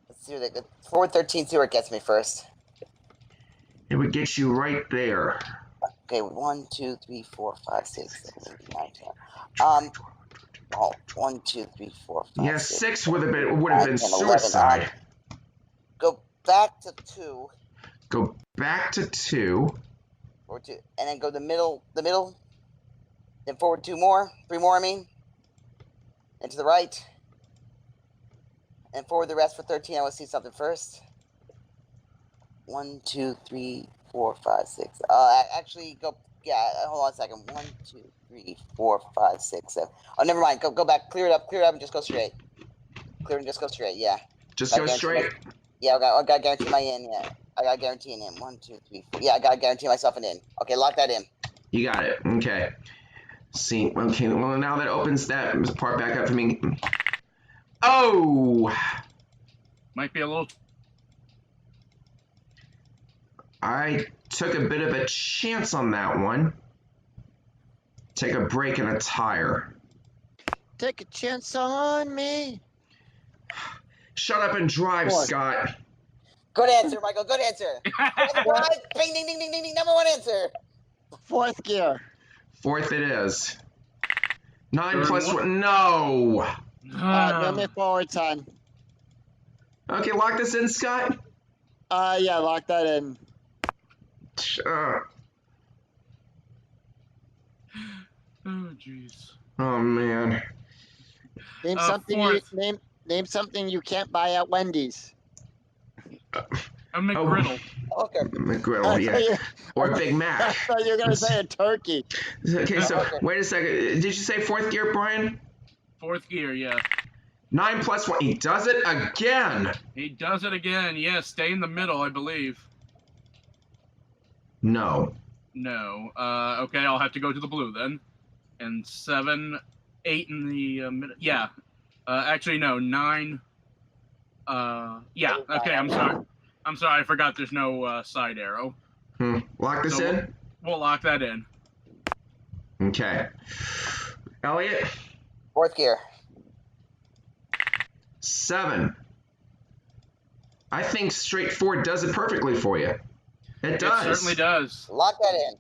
Let's see what the forward 13. See where it gets me first. It would get you right there. Okay. 1, 2, 3, 4, 5, 6, 7, 8, 9, 10. Oh, 1, 2, 3, 4, 5. Yeah, 6, 6 would have been 10, 11, suicide. Go back to 2. Go back to 2. Or 2, and then go the middle. Then forward 2 more, 3 more. I mean. And to the right. And forward the rest for 13. I want to see something first. 1, 2, 3, 4, 5, 6. Actually, go. Yeah, hold on a second. 1, 2, 3, 4, 5, 6, 7. Oh, never mind. Go back. Clear it up, and just go straight. Clear and just go straight. Yeah. Just I go guarantee straight. Yeah, I got to guarantee my in. Yeah, I got to guarantee an in. 1, 2, 3, 4. Yeah, I got to guarantee myself an in. Okay, lock that in. You got it. Okay. See. Okay. Well, now that opens that part back up for me. Oh! Might be a little. I took a bit of a chance on that one. Take a break in a tire. Take a chance on me. Shut up and drive, What? Scott. Good answer, Michael. Good answer. Right. Ding, ding, ding, ding, ding, ding. Number 1 answer. 4th gear. 4th it is. 9 Third plus one. 1. No. Move me forward 10. Okay, lock this in, Scott. Yeah, lock that in. Oh, jeez. Oh man. Name something you fourth. name something you can't buy at Wendy's. A McGriddle. Okay. McGriddle, yeah. Or a Big I Mac. thought you were gonna say a turkey. Okay, so Okay. wait a second. Did you say 4th gear, Brian? 4th gear, yeah. 9 plus 1. He does it again. He does it again. Yeah, stay in the middle, I believe. No. No. Okay, I'll have to go to the blue then. And 7, 8 in the middle. Yeah. Actually, no. 9. Yeah. Okay, I'm sorry. I forgot there's no side arrow. Lock this So in? We'll lock that in. Okay. Elliot? 4th gear. 7. I think straight 4 does it perfectly for you. It does. It certainly does. Lock that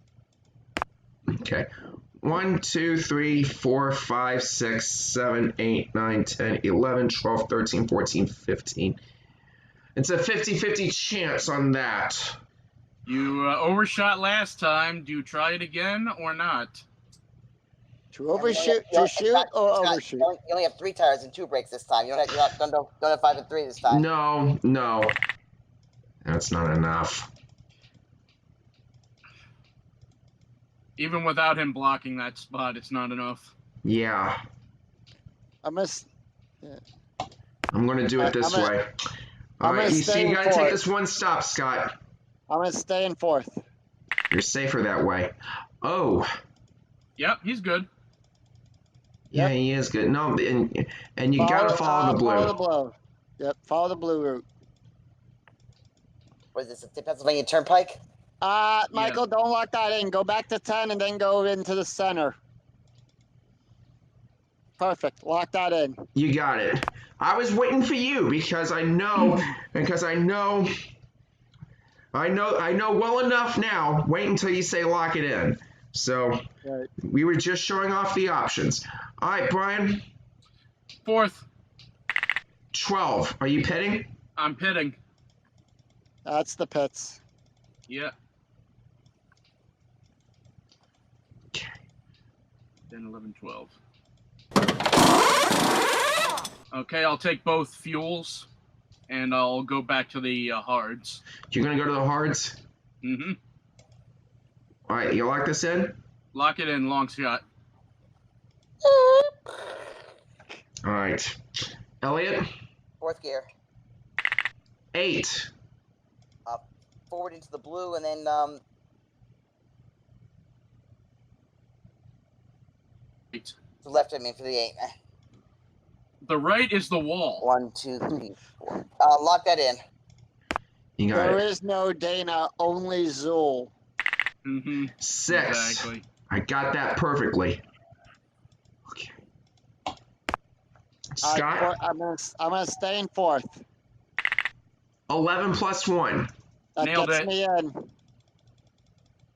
in. Okay. 1, 2, 3, 4, 5, 6, 7, 8, 9, 10, 11, 12, 13, 14, 15. It's a 50-50 chance on that. You overshot last time. Do you try it again or not? To overshoot, to shoot or overshoot. You only have 3 tires and 2 brakes this time. You don't have 5 and 3 this time. No. That's not enough. Even without him blocking that spot, it's not enough. Yeah. I'm gonna do it this way. All right, you see, you gotta take this one stop, Scott. stay in 4th. You're safer that way. Oh. Yep, he's good. Yeah, he is good. No, and you gotta follow the blue. Follow the blue. Yep, follow the blue route. What is this? The Pennsylvania Turnpike? Michael, don't lock that in. Go back to 10 and then go into the center. Perfect. Lock that in. You got it. I was waiting for you because I know well enough now. Wait until you say lock it in. So Right. we were just showing off the options. All right, Brian. 4th. 12. Are you pitting? I'm pitting. That's the pits. Yeah. 10, 11, 12. Okay, I'll take both fuels, and I'll go back to the hards. You're going to go to the hards? Mm-hmm. All right, you lock this in? Lock it in, long shot. All right. Elliot? 4th gear. 8. Forward into the blue, and then Right. to the left, I mean, for the 8. The right is the wall. 1, 2, 3, 4. Lock that in. You got There it. is no Dana, only Zool. Mm-hmm. 6. Exactly. I got that perfectly. Okay. Scott? I'm gonna stay in 4th. 11 plus 1. That Nailed gets it. me in.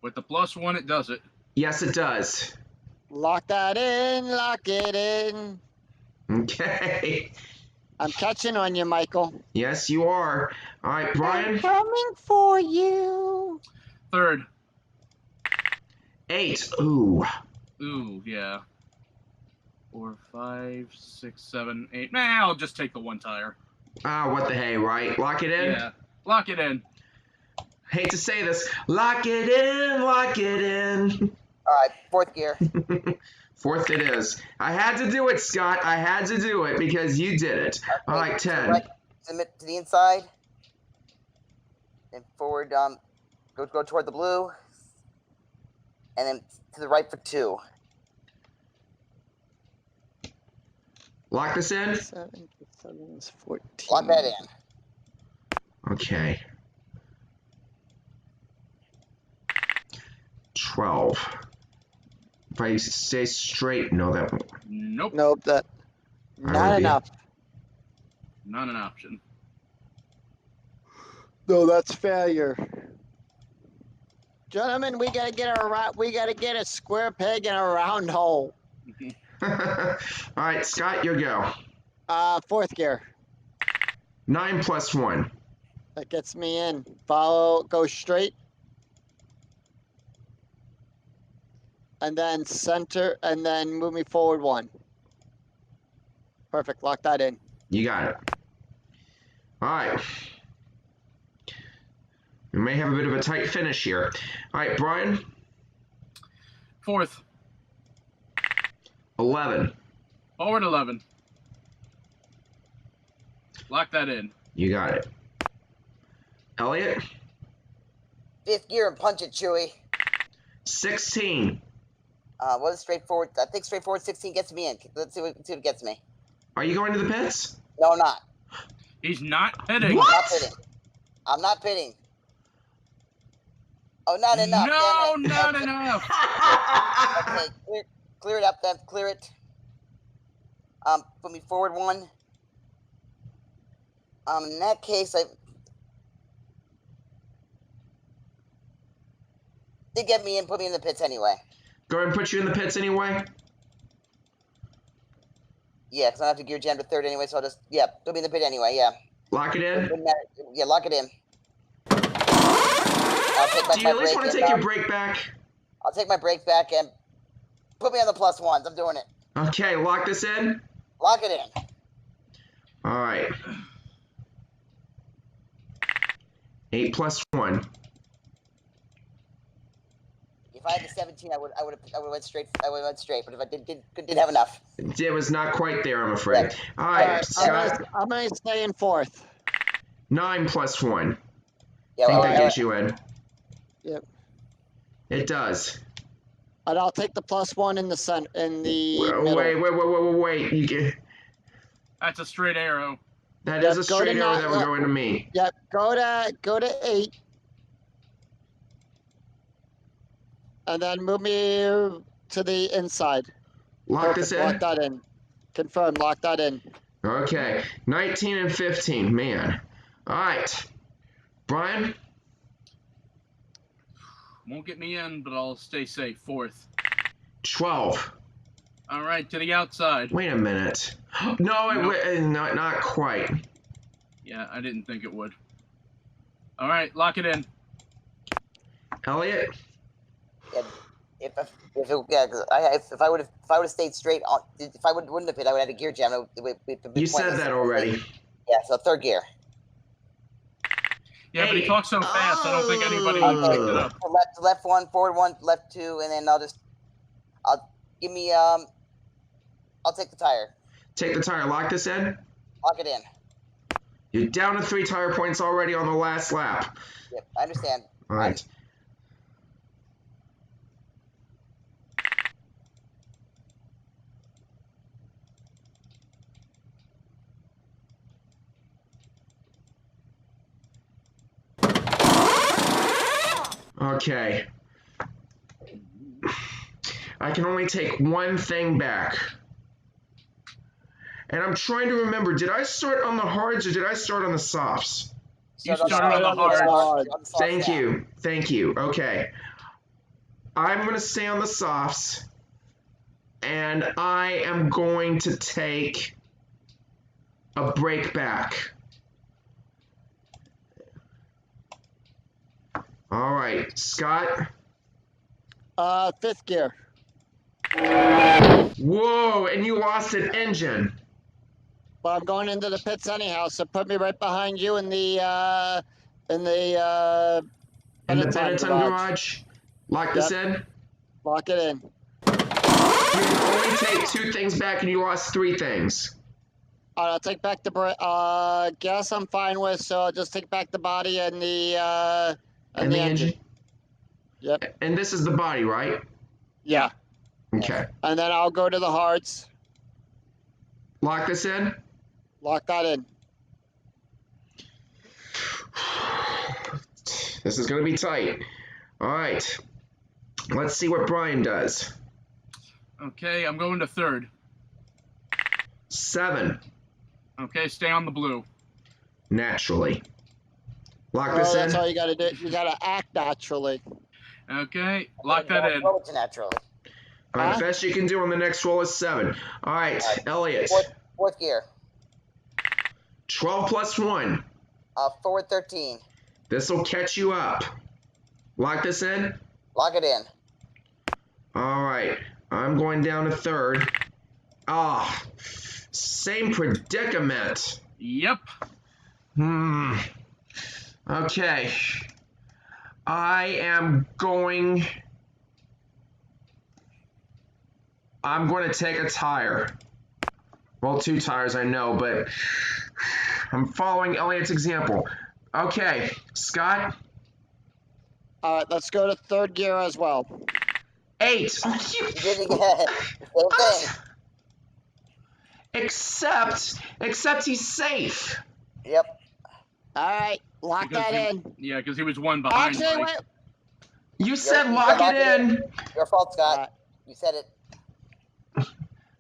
With the +1, it does it. Yes, it does. Lock that in, lock it in. Okay. I'm catching on you, Michael. Yes, you are. All right, Brian? Coming for you. 3rd. 8. Ooh. Ooh, yeah. 4, 5, 6, 7, 8. Nah, I'll just take the 1 tire. Ah, what the hey, right? Lock it in? Yeah. Lock it in. Hate to say this. Lock it in, lock it in. All right, 4th gear. 4th it is. I had to do it, Scott. I had to do it because you did it. All right, 10. Right, submit to the inside. Then forward, go toward the blue. And then to the right for 2. Lock this in? 7 is 14. Lock that in. Okay. 12. If I stay straight, no, that won't. Nope. Nope, that I not would be- enough. Not an option. No, that's failure. Gentlemen, we gotta get a square peg in a round hole. All right, Scott, your go. 4th gear. 9 plus 1. That gets me in. Follow, go straight. And then center, and then move me forward 1. Perfect, lock that in. You got it. All right. We may have a bit of a tight finish here. All right, Brian. 4th. 11. Forward 11. Lock that in. You got it. Elliot. 5th gear and punch it, Chewy. 16. What is straightforward? I think straightforward 16 gets me in. Let's see what it gets me. Are you going to the pits? No, I'm not. He's not pitting. What? I'm not pitting. I'm not pitting. Oh, not enough. No, damn it. not Okay. enough. Okay, clear it up then. Clear it. Put me forward 1. In that case, they get me in, put me in the pits anyway. Go ahead and put you in the pits anyway. Yeah, because I don't have to gear jam to 3rd anyway, so I'll just, yeah, put me in the pit anyway, yeah. Lock it in. Doesn't matter. Yeah, lock it in. I'll take Do you at least want to take your break back? I'll take my break back and put me on the +1s. I'm doing it. Okay, lock this in. Lock it in. All right. 8 plus 1. If I had the 17, I would went straight. I would went straight. But if I didn't have enough. It was not quite there, I'm afraid. Yeah. All right, Alright, Scott. I'm gonna stay in 4th. 9 plus 1. Yeah, I think well, that gets you in. Yep. It does. And I'll take the +1 in the center, in the middle. Wait. You get, That's a straight arrow. that Yep, is a go to straight arrow nine- that would go into me. Yep, go to 8. And then move me to the inside. Lock this Lock in. that in. Confirm, lock that in. Okay. 19 and 15. Man. All right. Brian? Won't get me in, but I'll stay safe. 4th. 12. All right, to the outside. Wait a minute. No, Nope. not quite. Yeah, I didn't think it would. All right, lock it in. Elliot? Yeah, if I would have stayed straight on, if I wouldn't have hit, I would have had a gear jam. You said that already. Yeah, so third gear. Yeah, but he talks so fast, I don't think anybody Oh. picked it up. So left one, forward one, left two, and then I'll give me I'll take the tire. Take the tire. Lock this in. Lock it in. You're down to 3 tire points already on the last lap. Yep, I understand. All right. Okay. I can only take one thing back. And I'm trying to remember, did I start on the hards or did I start on the softs? You started on the hard. Thank you. Thank you. Okay. I'm going to stay on the softs. And I am going to take a break back. All right. Scott? Fifth gear. Whoa, and you lost an engine. But I'm going into the pits anyhow, so put me right behind you in the In the Benetton garage. Lock this in. Lock it in. You can only take 2 things back and you lost 3 things. All right, I'll take back the gas I'm fine with, so I'll just take back the body and the engine. Yep. And this is the body, right? Yeah. Okay. And then I'll go to the hards. Lock this in. Lock that in. This is going to be tight. All right. Let's see what Brian does. Okay, I'm going to third. 7. Okay, stay on the blue. Naturally. Lock Oh, this that's in. all you got to do. You got to act naturally. Okay, lock that in. Roll it naturally. All right, Huh? best you can do on the next roll is 7. All right, Elliot. Fourth gear. 12 plus 1. Forward 13. This will catch you up. Lock this in. Lock it in. All right, I'm going down to third. Ah, same predicament. Yep. Okay. I'm going to take a tire. Well, 2 tires, I know, but I'm following Elliot's example. Okay, Scott? All right, let's go to third gear as well. 8. You did it again. Same thing. Except he's safe. Yep. All right, lock Because that in. Yeah, because he was one behind. Actually, Mike. wait. You said lock it in. Your fault, Scott. All right. You said it.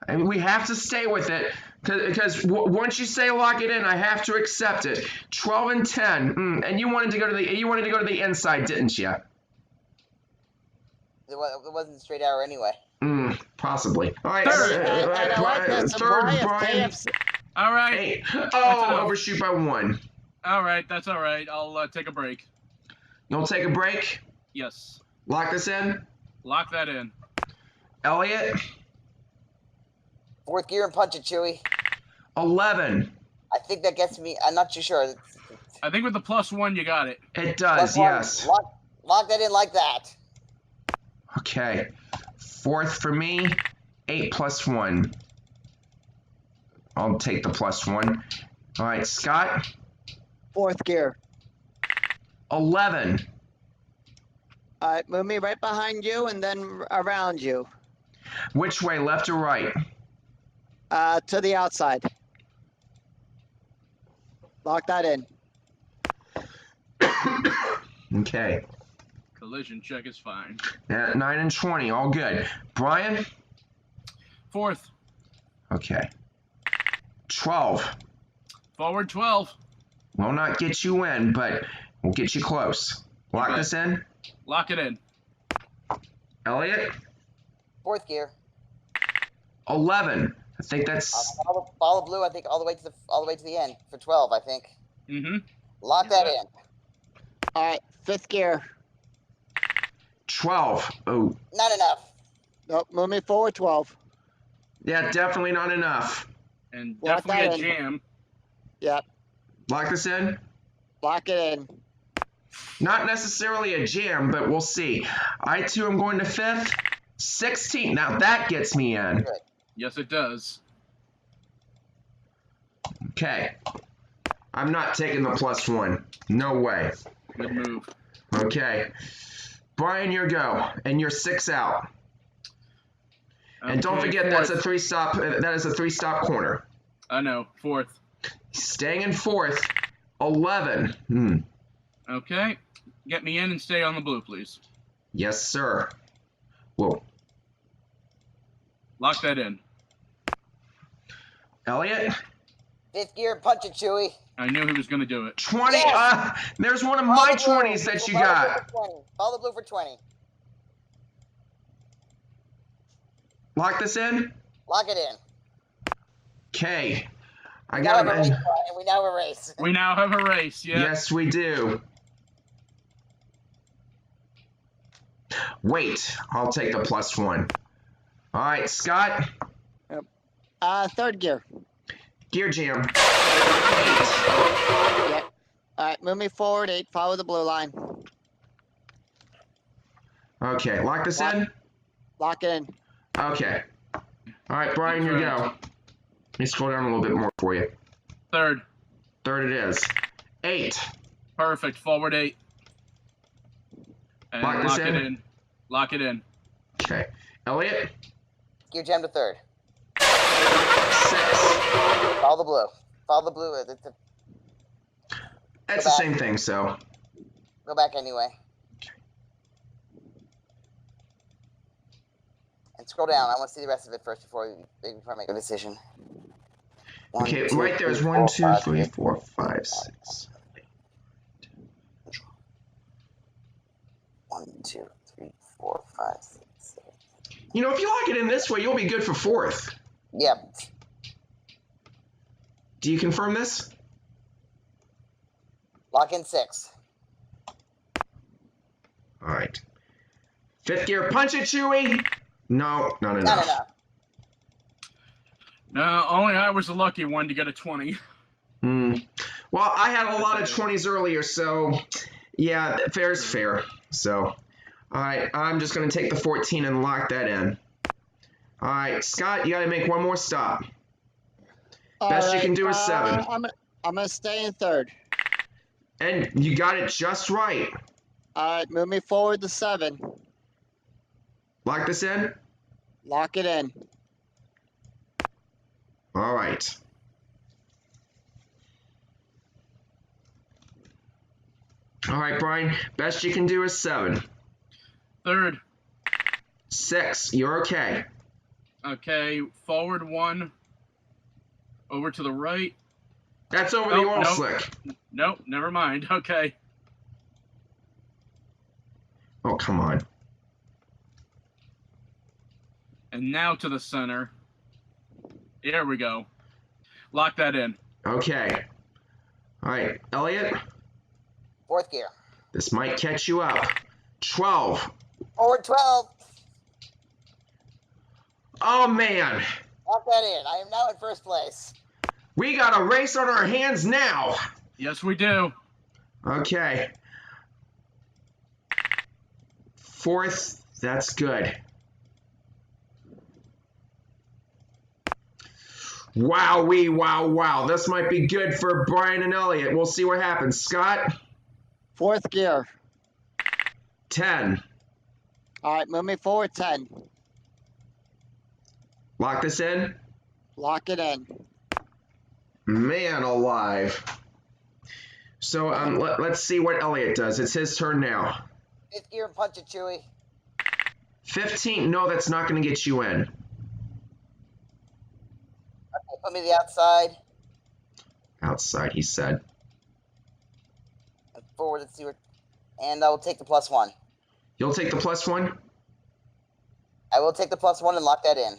And we have to stay with it because once you say lock it in, I have to accept it. 12 and 10, and you wanted to go to the inside, didn't you? It wasn't a straight arrow anyway. Possibly. All right, Third. And I like this. third, Why if Brian. KFC All right. 8. enough. Oh, overshoot by 1. All right, that's all right. I'll take a break. You'll take a break. Yes. Lock this in. Lock that in. Elliot. Fourth gear and punch it, Chewy. 11. I think that gets me. I'm not too sure. I think with the +1, you got it. It does, Plus one. yes. Lock that in like that. Okay. 4th for me. 8 plus 1. I'll take the +1. All right, Scott. fourth gear. 11. All right, move me right behind you and then around you. Which way, left or right? To the outside. Lock that in. Okay. Collision check is fine. 9 and 20, all good. Brian? 4th. Okay. 12. Forward 12. Will not get you in, but we'll get you close. Lock Okay. this in. Lock it in. Elliot? Fourth gear. 11. I think that's Follow blue. I think all the way to the end for 12. I think. Mm-hmm. Lock that in. All right, 5th gear. 12. Oh, Not enough. Nope, move me forward 12. yeah, definitely not enough. And Lock definitely a that in. jam. Yep, Lock this in. lock it in. Not necessarily a jam, but we'll see. I too am going to 5th. 16. Now that gets me in. Good. Yes, it does. Okay. I'm not taking the +1. No way. Good move. Okay. Brian, your go. And you're 6 out. And don't Okay, forget, that's a fourth. 3-stop. That is a 3-stop corner. I know. 4th. Staying in 4th. 11. Okay. Get me in and stay on the blue, please. Yes, sir. Whoa. Lock that in. Elliot? 5th gear. Punch it, Chewy. I knew he was going to do it. 20. Yes. There's one of Follow my the blue. 20s that you Follow the got. blue for 20. Follow the blue for 20. Lock this in. Lock it in. Okay. I Now got have a race, him. and we now have a race. We now have a race. Yeah. Yes, we do. Wait, I'll take the +1. All right, Scott. 3rd gear. Gear jam. 8. Yep. All right, move me forward 8. Follow the blue line. Okay, lock this in. Lock it in. Okay. All right, Brian, you go. Let me scroll down a little bit more for you. 3rd. 3rd it is. 8. Perfect. Forward 8. And Lock this it in. in. Lock it in. Okay. Elliot. Gear jam to 3rd. 6. Follow the blue. Follow the blue. That's the same thing, so. Go back anyway. And scroll down. I want to see the rest of it first before I make a decision. Okay, 1, right 2, there's 3, 1, 2, 4, 3, 5, 4, 5, 6. 1, 2, 3, 4, 5, 6, 7. You know, if you lock it in this way, you'll be good for 4th. Yep. Do you confirm this? Lock in 6. All right. 5th gear, punch it, Chewy. No, not Not enough. enough. No, only I was the lucky one to get a 20. Well, I had a lot of 20s earlier, so yeah, fair is fair. So, all right, I'm just going to take the 14 and lock that in. All right, Scott, you got to make one more stop. Best you can do is 7. I'm gonna stay in 3rd. And you got it just right. All right, move me forward to 7. Lock this in. Lock it in. All right. All right, Brian, best you can do is 7. 3rd. 6, you're okay. Okay, forward 1. Over to the right. That's over the oil Nope. slick. Nope, never mind. Okay. Oh, come on. And now to the center. Here we go. Lock that in. Okay. All right, Elliot, 4th gear. this might catch you up. 12. Forward 12. Oh, man. Lock that in. I am now in 1st place. We got a race on our hands now. Yes, we do. Okay. 4th, that's good. Wowee, wow, wow. This might be good for Brian and Elliot. We'll see what happens. Scott, 4th gear. 10. All right, move me forward 10. Lock this in. Lock it in. Man alive. So let's see what Elliot does. It's his turn now. 5th gear and punch it, Chewy. 15. No, that's not going to get you in. Okay, put me to the outside. Outside, he said. And forward, let's see what. And I will take the +1. You'll take the +1? I will take the +1 and lock that in.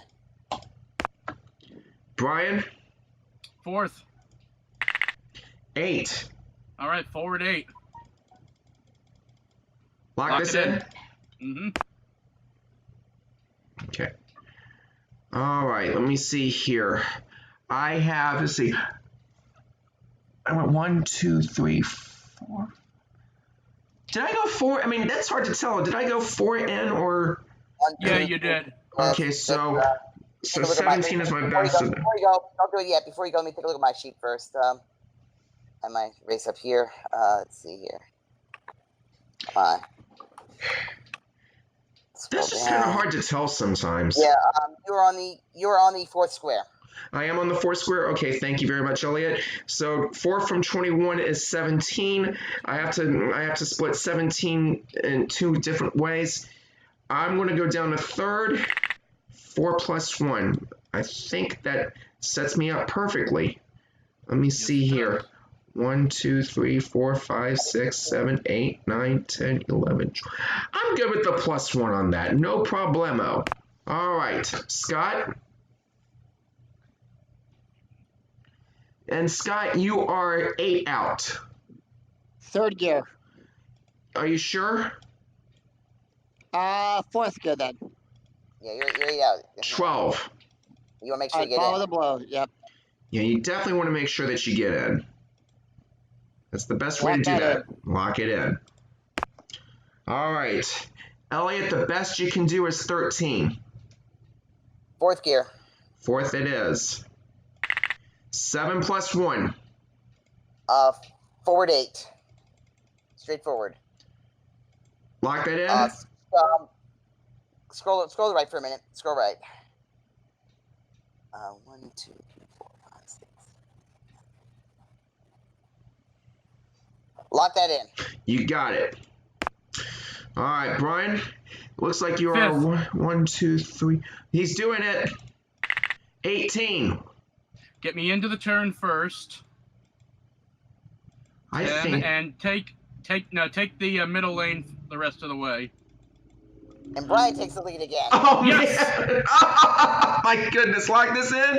Brian, Fourth. 8. All right, forward 8. Lock this in? Mm-hmm. Okay. All right, let me see here. I have, let's see. I went 1, 2, 3, 4. Did I go 4? I mean, that's hard to tell. Did I go 4 in or? Yeah, you did. Okay, so Take a look at my- 17 is my before best. you go, don't do it yet. Before you go, let me take a look at my sheet first. I might race up here. Let's see here. Come on. That's just kind of hard to tell sometimes. Yeah, you're on the 4th square. I am on the 4th square. Okay, thank you very much, Elliot. So 4 from 21 is 17. I have to split 17 in 2 different ways. I'm going to go down to 3rd. 4 plus 1. I think that sets me up perfectly. Let me see here. 1, 2, 3, 4, 5, 6, 7, 8, 9, 10, 11. I'm good with the plus 1 on that. No problemo. All right, Scott. And Scott, you are 8 out. 3rd gear. Are you sure? 4th gear then. Yeah, you're out. 12. You want to make sure you get Follow in. the blow. Yep. Yeah, you definitely want to make sure that you get in. That's the best way to do that. Lock it in. All right. Elliot, the best you can do is 13. 4th gear. 4th it is. 7 plus 1. Forward 8. Straightforward. Lock that in? Scroll to the right for a minute. Scroll right. 1, 2, 3, 4, 5, 6. Lock that in. You got it. All right, Brian. Looks like you are 1, 2, 3. He's doing it. 18. Get me into the turn first. And take the middle lane the rest of the way. And Brian takes the lead again. Oh, Yes! man. Oh, my goodness. Lock this in?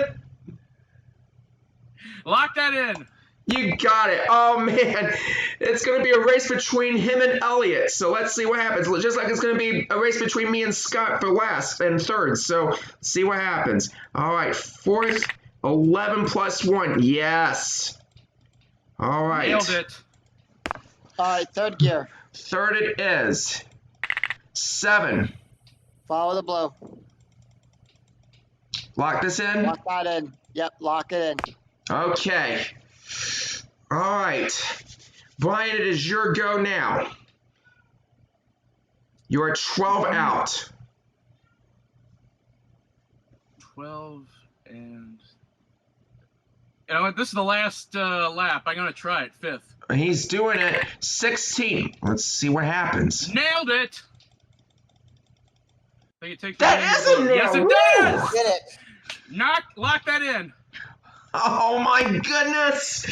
Lock that in. You got it. Oh, man. It's going to be a race between him and Elliot. So let's see what happens. Just like it's going to be a race between me and Scott for last and 3rd. So let's see what happens. All right. 4th, 11 plus 1. Yes. All right. Nailed it. All right, 3rd gear. 3rd it is. 7. Follow the blow. Lock this in? Lock that in. Yep, lock it in. Okay. All right. Brian, it is your go now. You are 12 out. 12 and... You know what? This is the last lap. I'm going to try it. 5th. He's doing it. 16. Let's see what happens. Nailed it! I think it takes That is a nail. Yes, it Woo! does! Get it. Lock that in. Oh my goodness.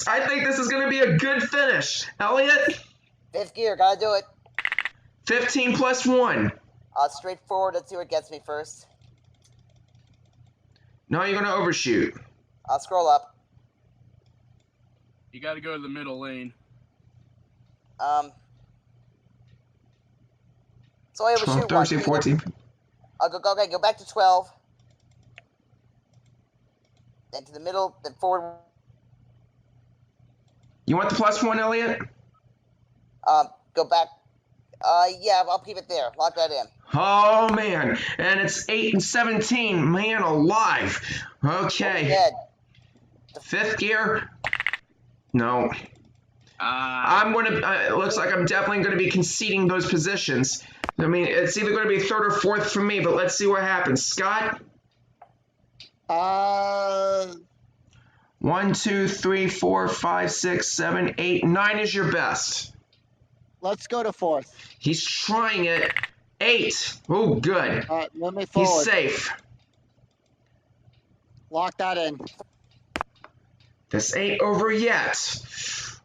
I think this is going to be a good finish. Elliot, 5th gear. Gotta do it. 15 plus 1. Straightforward. Let's see what gets me first. No, you're going to overshoot. I'll scroll up. You got to go to the middle lane. So I 12, overshoot 13, 14. I'll go back to 12. Then to the middle, then forward. You want the plus 1, Elliot? Go back. Yeah, I'll keep it there. Lock that in. Oh, man. And it's 8 and 17. Man alive. Okay. Dead. 5th gear. No. I'm going to, it looks like I'm definitely going to be conceding those positions. I mean, it's either going to be 3rd or 4th for me, but let's see what happens. Scott? 1, 2, 3, 4, 5, 6, 7, 8, 9 is your best. Let's go to 4th. He's trying it. 8. Oh, good. All right, move me forward. He's safe. Lock that in. This ain't over yet.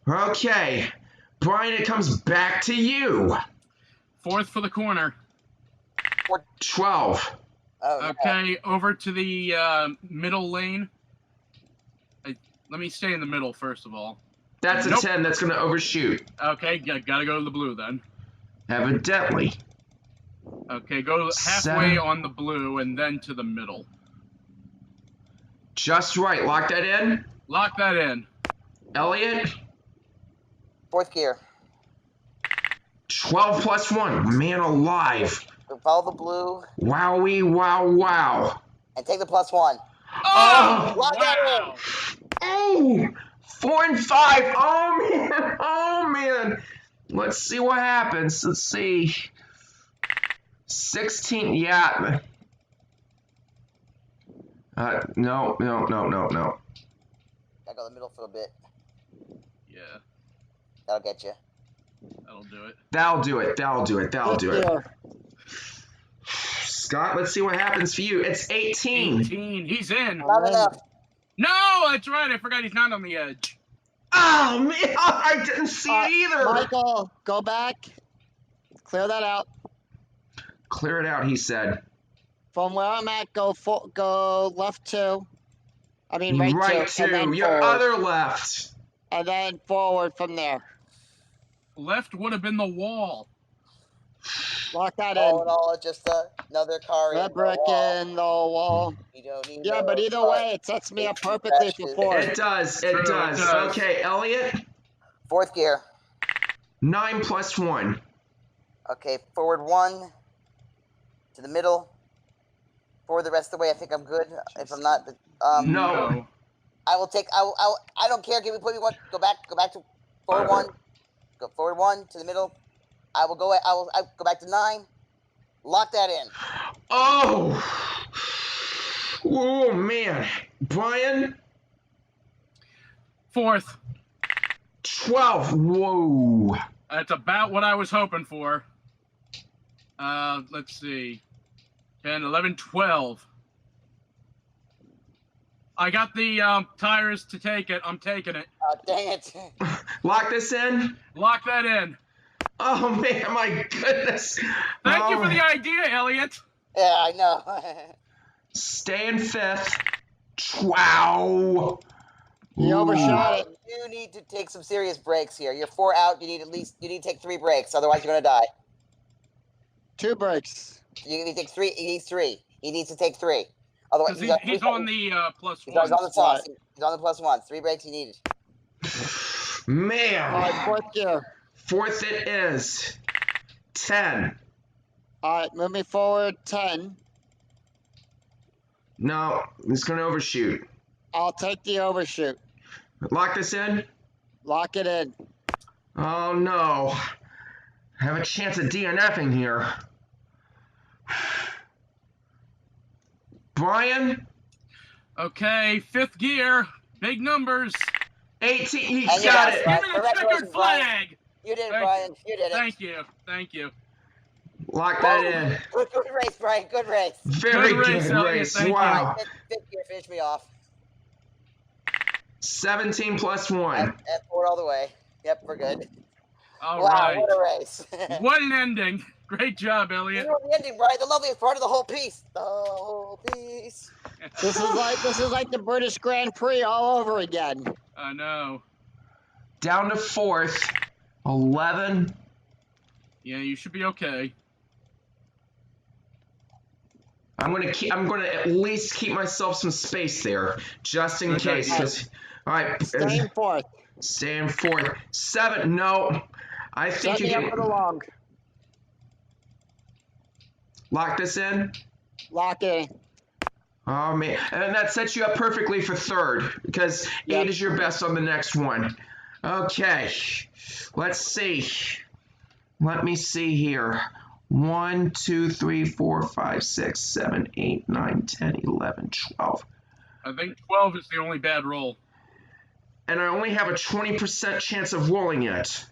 Okay. Brian, it comes back to you. 4th for the corner. 12. Oh, no. Okay, over to the middle lane. Let me stay in the middle first of all. That's a Nope. 10. That's going to overshoot. Okay, gotta go to the blue then. Evidently. Okay, go halfway on the blue and then to the middle. Just right. Lock that in. Lock that in. Elliot, 4th gear. 12 plus 1. Man alive. Follow the blue Wowie, wow, wow. and take the +1. Oh! Lock that Wow! Oh! 4 and 5. Oh, man. Oh, man. Let's see what happens. Let's see. 16. Yeah. No. Gotta go the middle for a bit. Yeah, That'll get you. that'll do it. That'll do it. That'll do it. That'll do it. Here. Scott, let's see what happens for you. It's 18. 18. He's in. Not enough. No, that's right. I forgot he's not on the edge. Oh, man. I didn't see it either. Michael, go back. Clear that out. Clear it out, he said. From where I'm at, go left 2. I mean right, Right 2. And then to your forward. other left. And then forward from there. Left would have been the wall. Lock that All in. in all, it's just another car in That the brick wall. in the wall. You don't need Yeah, no but either car. way, it sets me up 18 perfectly for crashes. 4. It does. It True, it does. does. Okay, Elliot. 4th gear. 9 plus 1. Okay, forward 1 to the middle. Forward the rest of the way. I think I'm good. If I'm not, No. I will take. I don't care. Put me one. Go back to forward 1. Go forward 1 to the middle. I will go go back to 9. Lock that in. Oh. Oh, man. Brian. 4th. 12. Whoa. That's about what I was hoping for. Let's see. 10, 11, 12. I got the tires to take it. I'm taking it. Oh, dang it. Lock this in. Lock that in. Oh, man. My goodness. Thank you for the idea, Elliot. Yeah, I know. Stay in 5th. Wow. You overshot it. You need to take some serious breaks here. You're 4 out. You need to take 3 breaks. Otherwise, you're gonna die. 2 breaks. You need to take 3. He needs 3. He needs to take 3. Otherwise, Because he's on the +1. He's on the sauce. He's on the +1. 3 breaks he needed. Man. All right, 4th gear. 4th it is. 10. All right, move me forward 10. No, it's going to overshoot. I'll take the overshoot. Lock this in. Lock it in. Oh, no. I have a chance of DNFing here. Brian, Okay, 5th gear. Big numbers. 18. He And you got got it. it. Give me the checkered Congratulations, Brian. flag. You did it, Thank Brian. You did it. Thank you. Thank you. Lock that in. Good race, Brian. Good race. Very Good good race, race. Elliot. Thank you. Wow. 5th gear, finish me off. 17 plus 1. And forward all the way. Yep, we're good. All Wow, right. what a race. What an ending. Great job, You Elliot. know the ending, Brian. The loveliest part of the whole piece. The whole piece. This is like the British Grand Prix all over again. I know. Down to 4th. 11. Yeah, you should be okay. I'm gonna at least keep myself some space there, just in Okay. case. 'Cause- all right, Stay in 4th. stay in 4th. 7. No, I think Set you me up for the can long. lock this in. Lock it in. Oh man, and that sets you up perfectly for 3rd because 8 is your best on the next one. Okay, let's see. Let me see here. 1, 2, 3, 4, 5, 6, 7, 8, 9, 10, 11, 12. I think 12 is the only bad roll. And I only have a 20% chance of rolling it.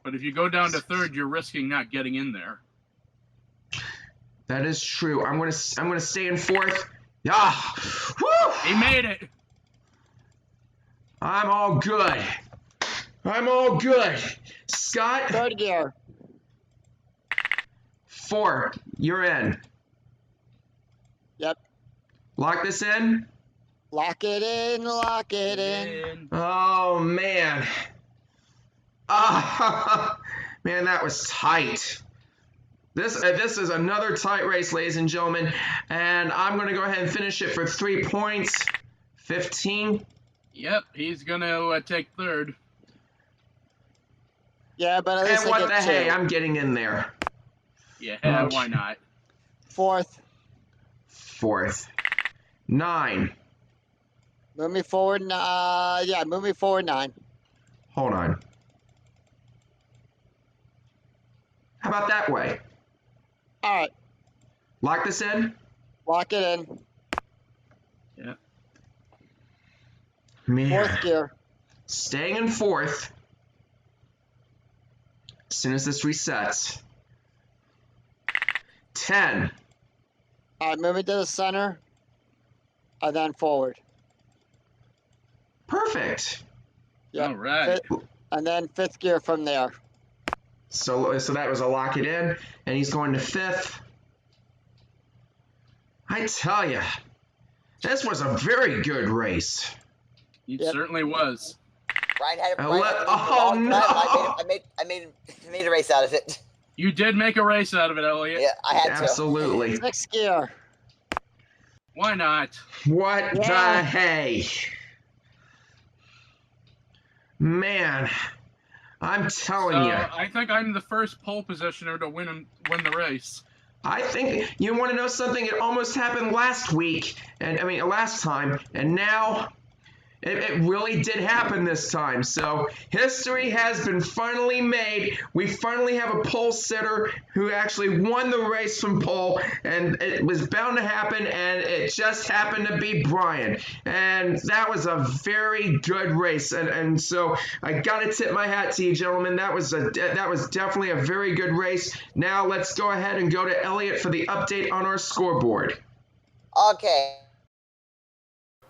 But if you go down to 3rd, you're risking not getting in there. That is true. I'm gonna stay in 4th. Ah, woo! He made it. I'm all good. I'm all good. Scott, Third gear. 4. You're in. Yep. Lock this in. Lock it in, lock it in. Oh, man. Ah, man, that was tight. This is another tight race, ladies and gentlemen, and I'm going to go ahead and finish it for 3 points. 15. Yep, he's gonna take third. Yeah, but at least And I what the get hey, 2. I'm getting in there. Yeah, Okay. why not? Fourth. 4th. 9. Move me forward. Yeah, move me forward 9. Hold on. How about that way? All right. Lock this in. Lock it in. Yeah. Man. 4th gear. Staying in 4th. As soon as this resets. 10. All right, move me to the center. And then forward. Perfect. Yep. All right. And then 5th gear from there. So that was a lock it in, and he's going to 5th. I tell you, this was a very good race. It Yep. certainly was. Brian had it. Oh, Brian had it for a oh, long no. time. I made a race out of it. You did make a race out of it, Elliot. Yeah, I had to. Absolutely. 6th gear. Why not? What the Yeah. hey? Man, I'm telling you. I think I'm the first pole positioner to win the race. I think you want to know something. It almost happened last week, and I mean last time, and now it really did happen this time. So history has been finally made. We finally have a pole sitter who actually won the race from pole, and it was bound to happen, and it just happened to be Brian. And that was a very good race, and so I gotta tip my hat to you, gentlemen. That was definitely a very good race. Now let's go ahead and go to Elliot for the update on our scoreboard. Okay.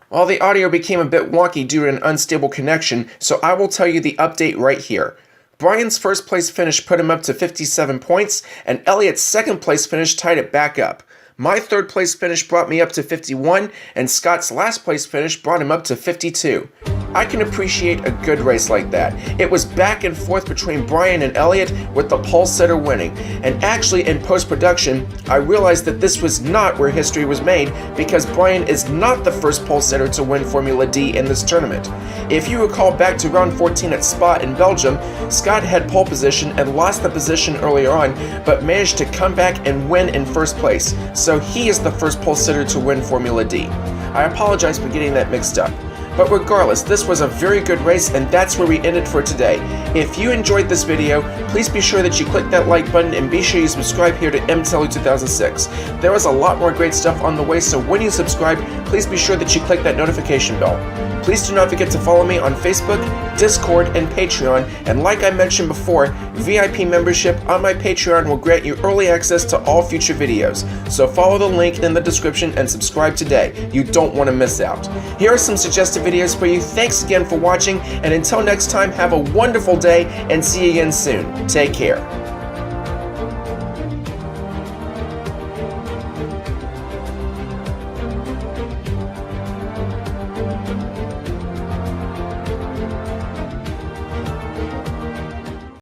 Well, the audio became a bit wonky due to an unstable connection, so I will tell you the update right here. Brian's first place finish put him up to 57 points, and Elliot's second place finish tied it back up. My third place finish brought me up to 51, and Scott's last place finish brought him up to 52. I can appreciate a good race like that. It was back and forth between Brian and Elliot, with the pole sitter winning. And actually, in post-production, I realized that this was not where history was made, because Brian is not the first pole sitter to win Formula D in this tournament. If you recall back to round 14 at Spa in Belgium, Scott had pole position and lost the position earlier on, but managed to come back and win in first place. So he is the first pole sitter to win Formula D. I apologize for getting that mixed up. But regardless, this was a very good race, and that's where we end it for today. If you enjoyed this video, please be sure that you click that like button and be sure you subscribe here to MTELU2006. There is a lot more great stuff on the way, so when you subscribe, please be sure that you click that notification bell. Please do not forget to follow me on Facebook, Discord, and Patreon, and like I mentioned before, VIP membership on my Patreon will grant you early access to all future videos. So follow the link in the description and subscribe today. You don't want to miss out. Here are some suggested videos for you. Thanks again for watching, and until next time, have a wonderful day and see you again soon. Take care.